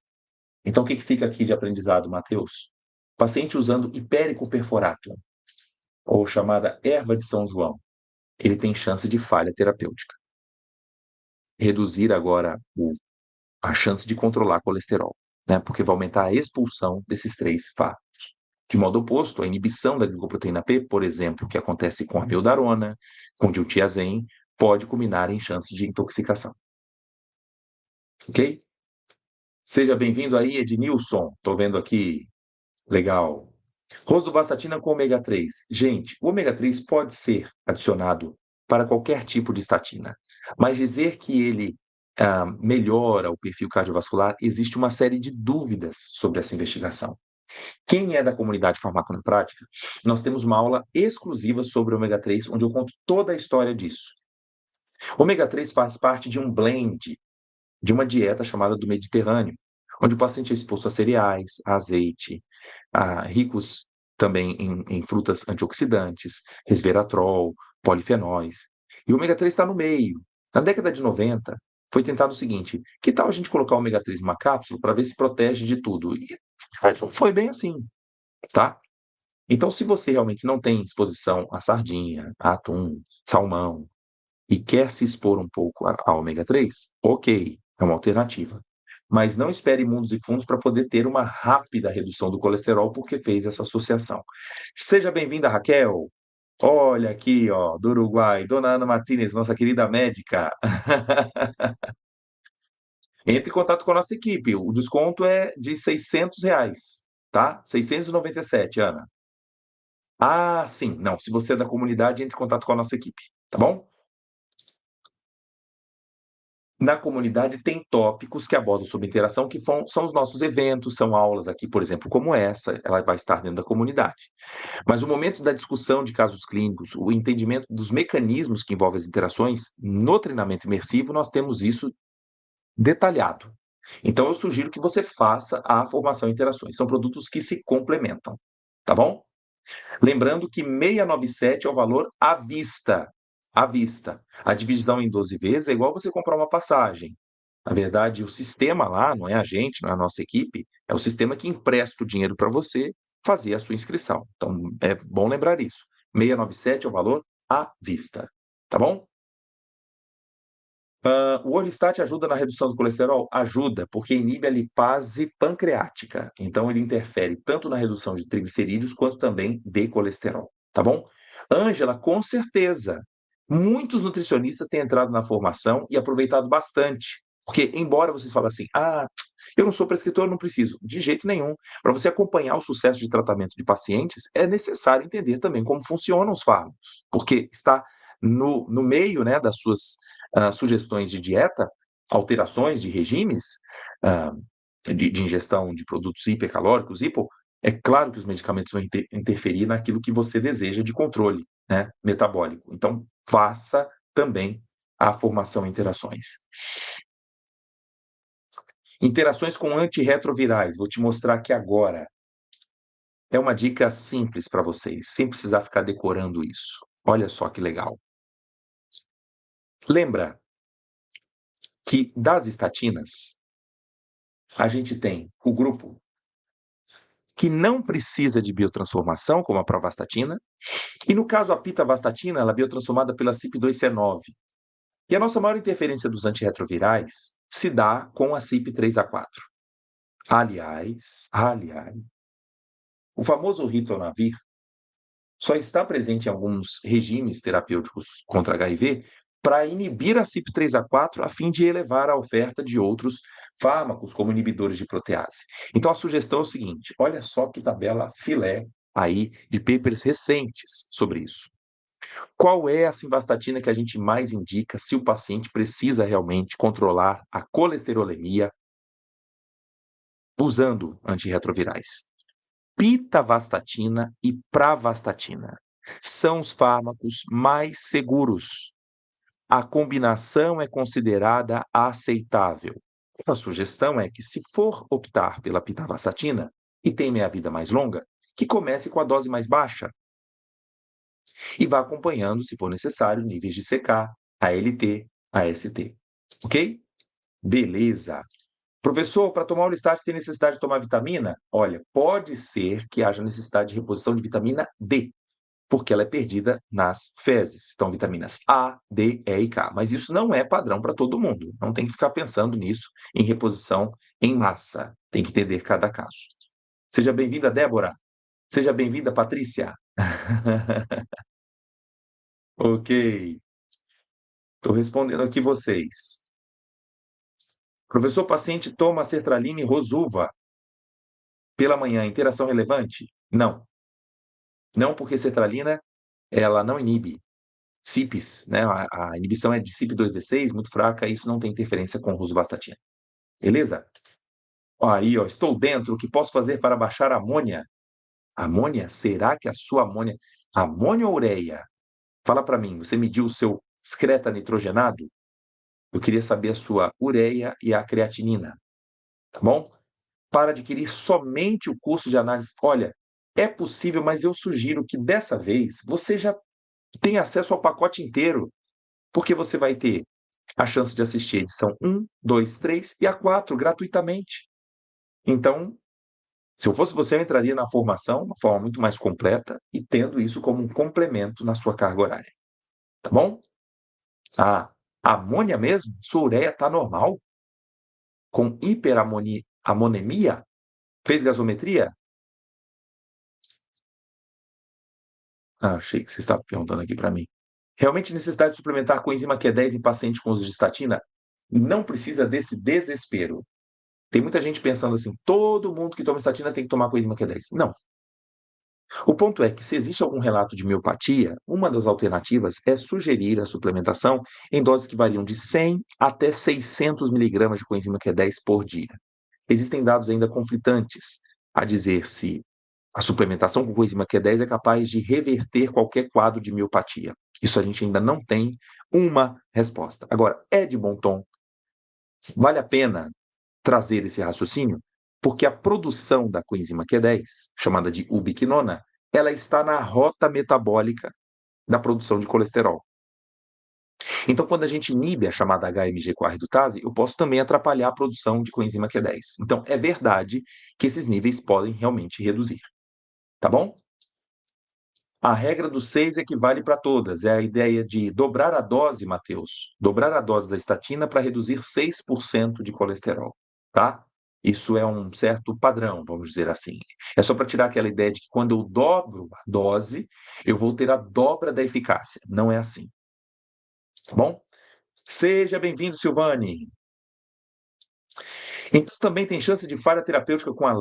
Então, o que fica aqui de aprendizado, Matheus? Paciente usando hipérico perforato, ou chamada erva de São João, ele tem chance de falha terapêutica. Reduzir agora a chance de controlar colesterol, né? Porque vai aumentar a expulsão desses três fármacos. De modo oposto, a inibição da glicoproteína P, por exemplo, que acontece com a mildarona, com diltiazem, pode culminar em chances de intoxicação. Ok? Seja bem-vindo aí, Ednilson. Estou vendo aqui. Legal. Rosuvastatina com ômega 3. Gente, o ômega 3 pode ser adicionado para qualquer tipo de estatina, mas dizer que ele melhora o perfil cardiovascular, existe uma série de dúvidas sobre essa investigação. Quem é da comunidade farmaconoprática, nós temos uma aula exclusiva sobre o ômega 3, onde eu conto toda a história disso. O ômega 3 faz parte de um blend, de uma dieta chamada do Mediterrâneo, onde o paciente é exposto a cereais, a azeite, ricos também em frutas antioxidantes, resveratrol, polifenóis. E o ômega 3 está no meio. Na década de 90, foi tentado o seguinte: que tal a gente colocar o ômega 3 numa cápsula para ver se protege de tudo? E não foi bem assim, tá? Então, se você realmente não tem exposição a sardinha, a atum, salmão, e quer se expor um pouco a ômega 3, ok, é uma alternativa. Mas não espere mundos e fundos para poder ter uma rápida redução do colesterol, porque fez essa associação. Seja bem-vinda, Raquel. Olha aqui, ó, do Uruguai, Dona Ana Martínez, nossa querida médica. Entre em contato com a nossa equipe. O desconto é de R$ 600, tá? 697, Ana. Sim. Não, se você é da comunidade, entre em contato com a nossa equipe, tá bom? Na comunidade tem tópicos que abordam sobre interação, que são os nossos eventos, são aulas aqui, por exemplo, como essa, ela vai estar dentro da comunidade. Mas o momento da discussão de casos clínicos, o entendimento dos mecanismos que envolvem as interações, no treinamento imersivo, nós temos isso detalhado. Então, eu sugiro que você faça a formação em interações. São produtos que se complementam, tá bom? Lembrando que 697 é o valor à vista. À vista. A divisão em 12 vezes é igual você comprar uma passagem. Na verdade, o sistema lá, não é a gente, não é a nossa equipe, é o sistema que empresta o dinheiro para você fazer a sua inscrição. Então, é bom lembrar isso. 697 é o valor à vista. Tá bom? O Orlistat ajuda na redução do colesterol? Ajuda, porque inibe a lipase pancreática. Então, ele interfere tanto na redução de triglicerídeos quanto também de colesterol. Tá bom? Ângela, com certeza. Muitos nutricionistas têm entrado na formação e aproveitado bastante. Porque, embora vocês falem assim, eu não sou prescritor, eu não preciso. De jeito nenhum. Para você acompanhar o sucesso de tratamento de pacientes, é necessário entender também como funcionam os fármacos, porque está no meio, né, das suas sugestões de dieta, alterações de regimes, ah, de ingestão de produtos hipercalóricos, é claro que os medicamentos vão interferir naquilo que você deseja de controle, né, metabólico. Então, faça também a formação em interações. Interações com antirretrovirais, vou te mostrar aqui agora. É uma dica simples para vocês, sem precisar ficar decorando isso. Olha só que legal. Lembra que das estatinas, a gente tem o grupo que não precisa de biotransformação, como a pravastatina, e no caso a pitavastatina, ela é biotransformada pela CYP2C9. E a nossa maior interferência dos antirretrovirais se dá com a CYP3A4. Aliás, o famoso ritonavir só está presente em alguns regimes terapêuticos contra HIV para inibir a CYP3A4 a fim de elevar a oferta de outros fármacos, como inibidores de protease. Então a sugestão é o seguinte: olha só que tabela filé aí de papers recentes sobre isso. Qual é a simvastatina que a gente mais indica se o paciente precisa realmente controlar a colesterolemia usando antirretrovirais? Pitavastatina e pravastatina são os fármacos mais seguros. A combinação é considerada aceitável. A sugestão é que, se for optar pela pitavastatina e tem meia-vida mais longa, que comece com a dose mais baixa e vá acompanhando, se for necessário, níveis de CK, ALT, AST. Ok? Beleza. Professor, para tomar o Listat tem necessidade de tomar vitamina? Olha, pode ser que haja necessidade de reposição de vitamina D, porque ela é perdida nas fezes. Então, vitaminas A, D, E e K. Mas isso não é padrão para todo mundo. Não tem que ficar pensando nisso em reposição em massa. Tem que entender cada caso. Seja bem-vinda, Débora. Seja bem-vinda, Patrícia. Ok. Estou respondendo aqui vocês. Professor, paciente toma sertralina e rosuva pela manhã, interação relevante? Não. Não, porque sertralina, ela não inibe. CYPs, né? A inibição é de CYP2D6, muito fraca, e isso não tem interferência com rosuvastatina. Beleza? Aí, ó, estou dentro. O que posso fazer para baixar a amônia? Amônia? Será que a sua amônia... Amônia ou ureia? Fala para mim, você mediu o seu excreta nitrogenado? Eu queria saber a sua ureia e a creatinina, tá bom? Para adquirir somente o curso de análise. Olha, é possível, mas eu sugiro que dessa vez você já tenha acesso ao pacote inteiro, porque você vai ter a chance de assistir a edição 1, 2, 3 e a 4 gratuitamente. Então, se eu fosse você, eu entraria na formação de uma forma muito mais completa e tendo isso como um complemento na sua carga horária. Tá bom? A amônia mesmo? Sua ureia está normal? Com hiperamonemia? Fez gasometria? Achei que você estava perguntando aqui para mim. Realmente necessidade de suplementar com enzima Q10 em paciente com uso de estatina? Não precisa desse desespero. Tem muita gente pensando assim, todo mundo que toma estatina tem que tomar coenzima Q10. Não. O ponto é que, se existe algum relato de miopatia, uma das alternativas é sugerir a suplementação em doses que variam de 100 até 600 miligramas de coenzima Q10 por dia. Existem dados ainda conflitantes a dizer se a suplementação com coenzima Q10 é capaz de reverter qualquer quadro de miopatia. Isso a gente ainda não tem uma resposta. Agora, é de bom tom, vale a pena trazer esse raciocínio, porque a produção da coenzima Q10, chamada de ubiquinona, ela está na rota metabólica da produção de colesterol. Então, quando a gente inibe a chamada HMG-CoA redutase, eu posso também atrapalhar a produção de coenzima Q10. Então, é verdade que esses níveis podem realmente reduzir. Tá bom? A regra dos 6 equivale para todas. É a ideia de dobrar a dose, Matheus. Dobrar a dose da estatina para reduzir 6% de colesterol, tá? Isso é um certo padrão, vamos dizer assim. É só para tirar aquela ideia de que quando eu dobro a dose, eu vou ter a dobra da eficácia. Não é assim, tá bom? Seja bem-vindo, Silvane. Então, também tem chance de falha terapêutica com a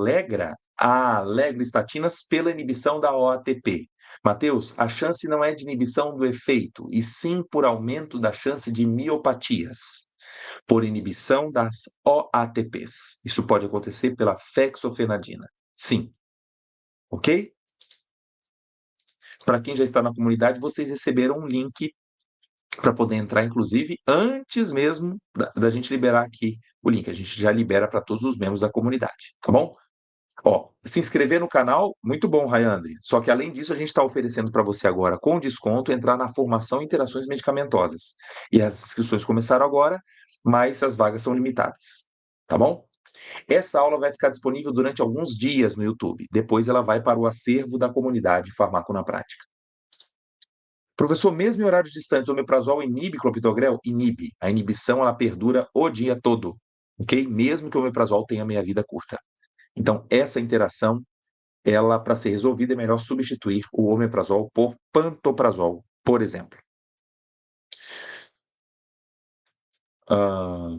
Alegrestatinas pela inibição da OATP. Mateus, a chance não é de inibição do efeito, e sim por aumento da chance de miopatias, por inibição das OATPs. Isso pode acontecer pela fexofenadina. Sim, ok? Para quem já está na comunidade, vocês receberam um link para poder entrar, inclusive, antes mesmo da gente liberar aqui o link. A gente já libera para todos os membros da comunidade, tá bom? Ó, se inscrever no canal, muito bom, Rayandre. Só que além disso, a gente está oferecendo para você agora, com desconto, entrar na formação Interações Medicamentosas. E as inscrições começaram agora, mas as vagas são limitadas. Tá bom? Essa aula vai ficar disponível durante alguns dias no YouTube. Depois ela vai para o acervo da comunidade Farmaco na Prática. Professor, mesmo em horários distantes, o omeprazol inibe clopidogrel? Inibe. A inibição, ela perdura o dia todo, ok? Mesmo que o omeprazol tenha meia-vida curta. Então, essa interação, ela, para ser resolvida, é melhor substituir o omeprazol por pantoprazol, por exemplo. Ah,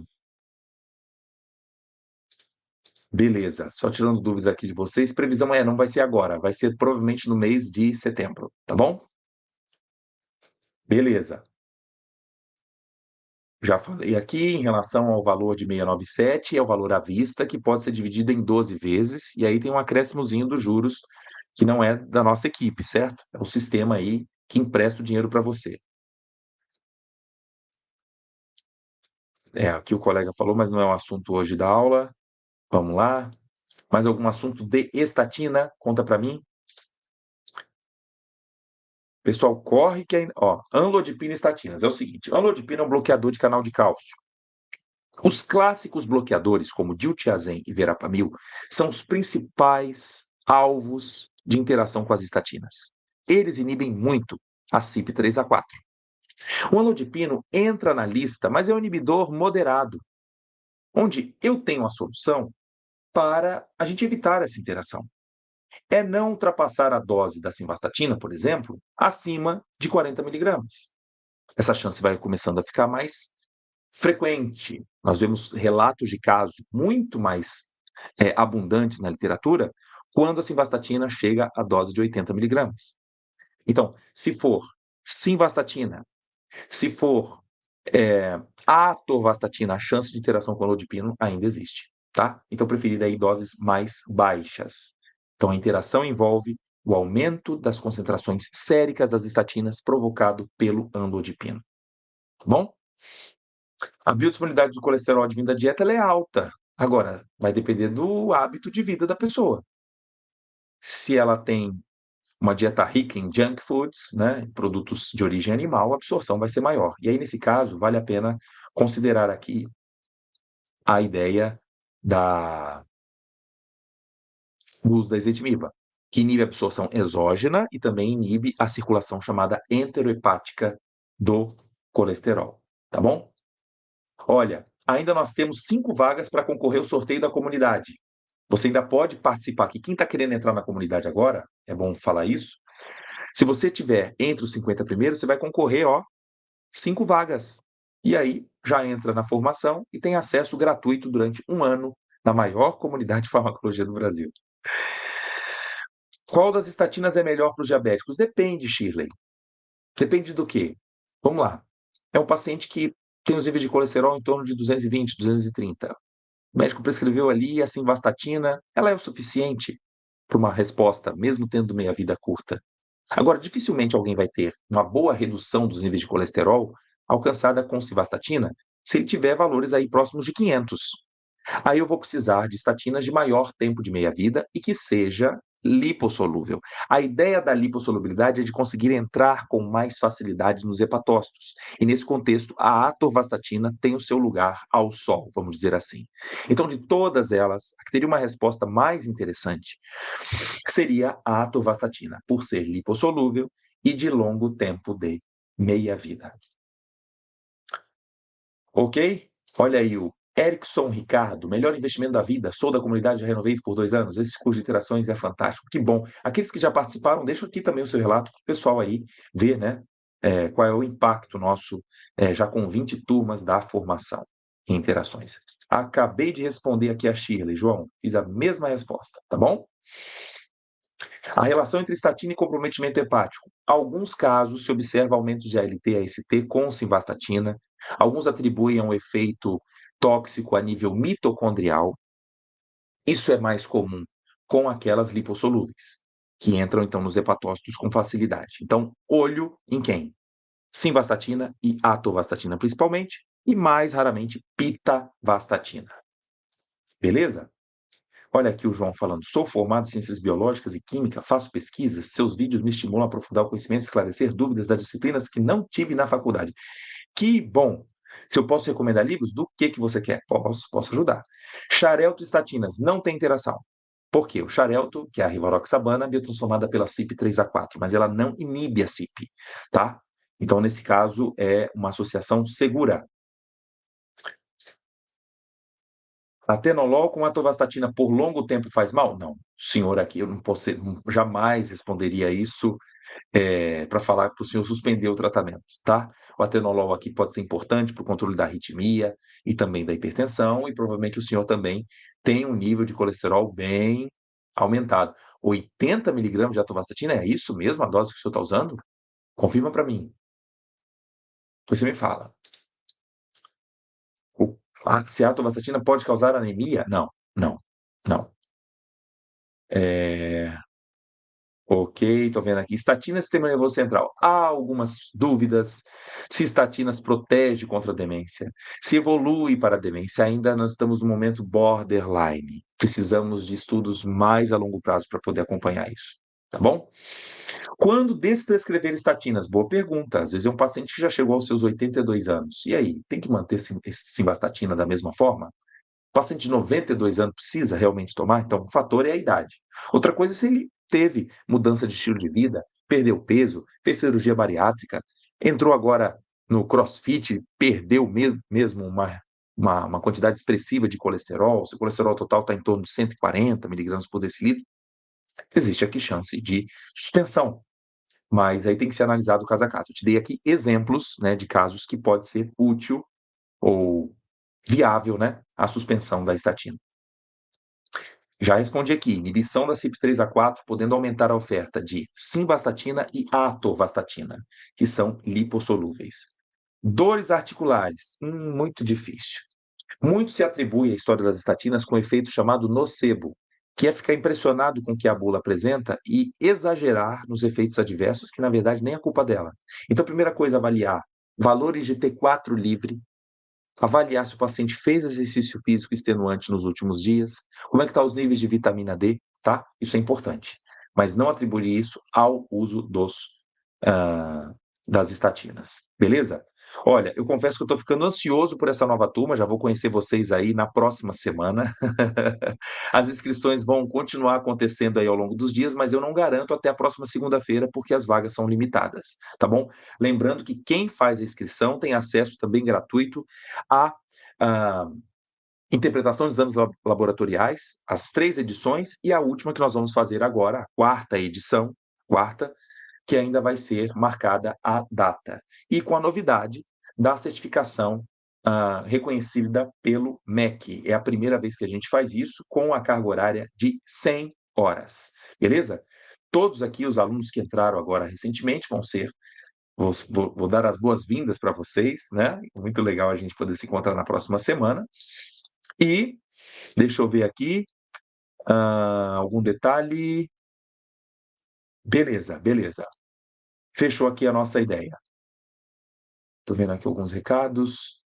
beleza. Só tirando dúvidas aqui de vocês, previsão não vai ser agora, vai ser provavelmente no mês de setembro, tá bom? Beleza. Já falei aqui em relação ao valor de 697, é o valor à vista, que pode ser dividido em 12 vezes, e aí tem um acréscimozinho dos juros, que não é da nossa equipe, certo? É o sistema aí que empresta o dinheiro para você. É, aqui o colega falou, mas não é um assunto hoje da aula. Vamos lá. Mais algum assunto de estatina? Conta para mim. Pessoal, corre que ainda. Ó, amlodipina e estatinas. É o seguinte: amlodipina é um bloqueador de canal de cálcio. Os clássicos bloqueadores, como diltiazem e verapamil, são os principais alvos de interação com as estatinas. Eles inibem muito a CYP3A4. O amlodipino entra na lista, mas é um inibidor moderado, onde eu tenho a solução para a gente evitar essa interação. É não ultrapassar a dose da simvastatina, por exemplo, acima de 40 miligramas. Essa chance vai começando a ficar mais frequente. Nós vemos relatos de casos muito mais abundantes na literatura quando a simvastatina chega à dose de 80 miligramas. Então, se for simvastatina, se for atorvastatina, a chance de interação com o amlodipino ainda existe, tá? Então, preferir aí doses mais baixas. Então, a interação envolve o aumento das concentrações séricas das estatinas provocado pelo amlodipino. Tá bom? A biodisponibilidade do colesterol advindo da dieta ela é alta. Agora, vai depender do hábito de vida da pessoa. Se ela tem uma dieta rica em junk foods, né, produtos de origem animal, a absorção vai ser maior. E aí, nesse caso, vale a pena considerar aqui a ideia do uso da ezetimiba, que inibe a absorção exógena e também inibe a circulação chamada enterohepática do colesterol. Tá bom? Olha, ainda nós temos 5 vagas para concorrer ao sorteio da comunidade. Você ainda pode participar aqui. Quem está querendo entrar na comunidade agora, é bom falar isso. Se você tiver entre os 50 primeiros, você vai concorrer, 5 vagas. E aí já entra na formação e tem acesso gratuito durante um ano na maior comunidade de farmacologia do Brasil. Qual das estatinas é melhor para os diabéticos? Depende, Shirley. Depende do quê? Vamos lá. É um paciente que tem os níveis de colesterol em torno de 220, 230. O médico prescreveu ali a simvastatina, ela é o suficiente para uma resposta, mesmo tendo meia-vida curta. Agora, dificilmente alguém vai ter uma boa redução dos níveis de colesterol alcançada com simvastatina se ele tiver valores aí próximos de 500. Aí eu vou precisar de estatinas de maior tempo de meia-vida e que seja lipossolúvel. A ideia da lipossolubilidade é de conseguir entrar com mais facilidade nos hepatócitos. E nesse contexto, a atorvastatina tem o seu lugar ao sol, vamos dizer assim. Então, de todas elas, a que teria uma resposta mais interessante seria a atorvastatina, por ser lipossolúvel e de longo tempo de meia-vida. Ok? Olha aí o Erickson Ricardo, melhor investimento da vida, sou da comunidade já Renovate por 2 anos, esse curso de interações é fantástico, que bom. Aqueles que já participaram, deixa aqui também o seu relato para o pessoal aí ver, né, qual é o impacto nosso já com 20 turmas da formação. interações. Acabei de responder aqui a Shirley, João, fiz a mesma resposta, tá bom? A relação entre estatina e comprometimento hepático. Alguns casos se observa aumento de ALT e AST com simvastatina. Alguns atribuem a um efeito tóxico a nível mitocondrial. Isso é mais comum com aquelas lipossolúveis, que entram então nos hepatócitos com facilidade. Então, olho em quem? Simvastatina e atorvastatina principalmente, e mais raramente pitavastatina. Beleza? Olha aqui o João falando, sou formado em ciências biológicas e química, faço pesquisas, seus vídeos me estimulam a aprofundar o conhecimento e esclarecer dúvidas das disciplinas que não tive na faculdade. Que bom! Se eu posso recomendar livros, do que você quer? Posso ajudar. Xarelto e estatinas, não tem interação. Por quê? O xarelto, que é a rivaroxabana, é biotransformada pela CYP3A4, mas ela não inibe a CYP, tá? Então, nesse caso, é uma associação segura. Atenolol com atorvastatina por longo tempo faz mal? Não. Senhor, aqui eu não posso, jamais responderia isso para falar para o senhor suspender o tratamento, tá? O atenolol aqui pode ser importante para o controle da arritmia e também da hipertensão, e provavelmente o senhor também tem um nível de colesterol bem aumentado. 80 miligramas de atorvastatina, é isso mesmo a dose que o senhor está usando? Confirma para mim. Depois você me fala. Se a atorvastatina pode causar anemia? Não, não, não. É, Ok, estou vendo aqui. Estatina, sistema nervoso central. Há algumas dúvidas se estatinas protege contra a demência, se evolui para a demência. Ainda nós estamos no momento borderline. Precisamos de estudos mais a longo prazo para poder acompanhar isso. Tá bom? Quando desprescrever estatinas? Boa pergunta. Às vezes é um paciente que já chegou aos seus 82 anos. E aí, tem que manter simvastatina da mesma forma? O paciente de 92 anos precisa realmente tomar? Então, o fator é a idade. Outra coisa é se ele teve mudança de estilo de vida, perdeu peso, fez cirurgia bariátrica, entrou agora no CrossFit, perdeu mesmo uma quantidade expressiva de colesterol, se o colesterol total está em torno de 140 miligramas por decilitro, existe aqui chance de suspensão. Mas aí tem que ser analisado caso a caso. Eu te dei aqui exemplos, né, de casos que pode ser útil ou viável, né, a suspensão da estatina. Já respondi aqui, inibição da CYP3A4 podendo aumentar a oferta de simvastatina e atorvastatina, que são lipossolúveis. Dores articulares, muito difícil. Muito se atribui à história das estatinas com um efeito chamado nocebo, que é ficar impressionado com o que a bula apresenta e exagerar nos efeitos adversos, que na verdade nem é culpa dela. Então, primeira coisa, avaliar valores de T4 livre, avaliar se o paciente fez exercício físico extenuante nos últimos dias, como é que estão os níveis de vitamina D, tá? Isso é importante. Mas não atribuir isso ao uso ah, das estatinas, beleza? Olha, eu confesso que eu estou ficando ansioso por essa nova turma, já vou conhecer vocês aí na próxima semana. As inscrições vão continuar acontecendo aí ao longo dos dias, mas eu não garanto até a próxima segunda-feira, porque as vagas são limitadas, tá bom? Lembrando que quem faz a inscrição tem acesso também gratuito à interpretação de exames laboratoriais, as 3 edições, e a última que nós vamos fazer agora, a quarta edição, quarta, que ainda vai ser marcada a data. E com a novidade da certificação reconhecida pelo MEC. É a primeira vez que a gente faz isso com a carga horária de 100 horas. Beleza? Todos aqui, os alunos que entraram agora recentemente, vão ser. Vou dar as boas-vindas para vocês, né? Muito legal a gente poder se encontrar na próxima semana. E deixa eu ver aqui. Algum detalhe? Beleza, beleza. Fechou aqui a nossa ideia. Estou vendo aqui alguns recados.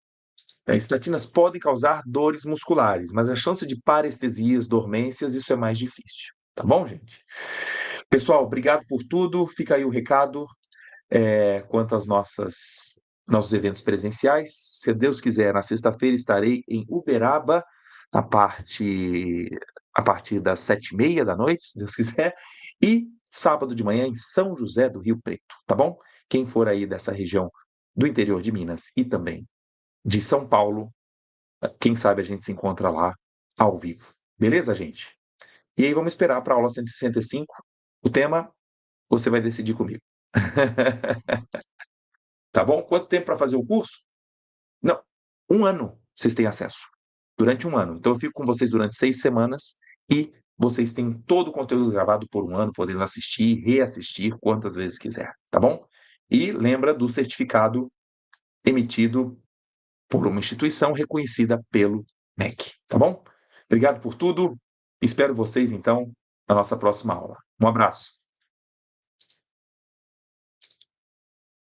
Estatinas podem causar dores musculares, mas a chance de parestesias, dormências, isso é mais difícil. Tá bom, gente? Pessoal, obrigado por tudo. Fica aí o recado quanto aos nossos eventos presenciais. Se Deus quiser, na sexta-feira estarei em Uberaba, a partir das 7h30 da noite, se Deus quiser, e sábado de manhã em São José do Rio Preto, tá bom? Quem for aí dessa região do interior de Minas e também de São Paulo, quem sabe a gente se encontra lá ao vivo. Beleza, gente? E aí vamos esperar para a aula 165. O tema você vai decidir comigo. Tá bom? Quanto tempo para fazer o curso? Não, 1 ano. vocês têm acesso durante 1 ano. Então eu fico com vocês durante 6 semanas e vocês têm todo o conteúdo gravado por 1 ano, podendo assistir, reassistir quantas vezes quiser, tá bom? E lembra do certificado emitido por uma instituição reconhecida pelo MEC, tá bom? Obrigado por tudo. Espero vocês, então, na nossa próxima aula. Um abraço.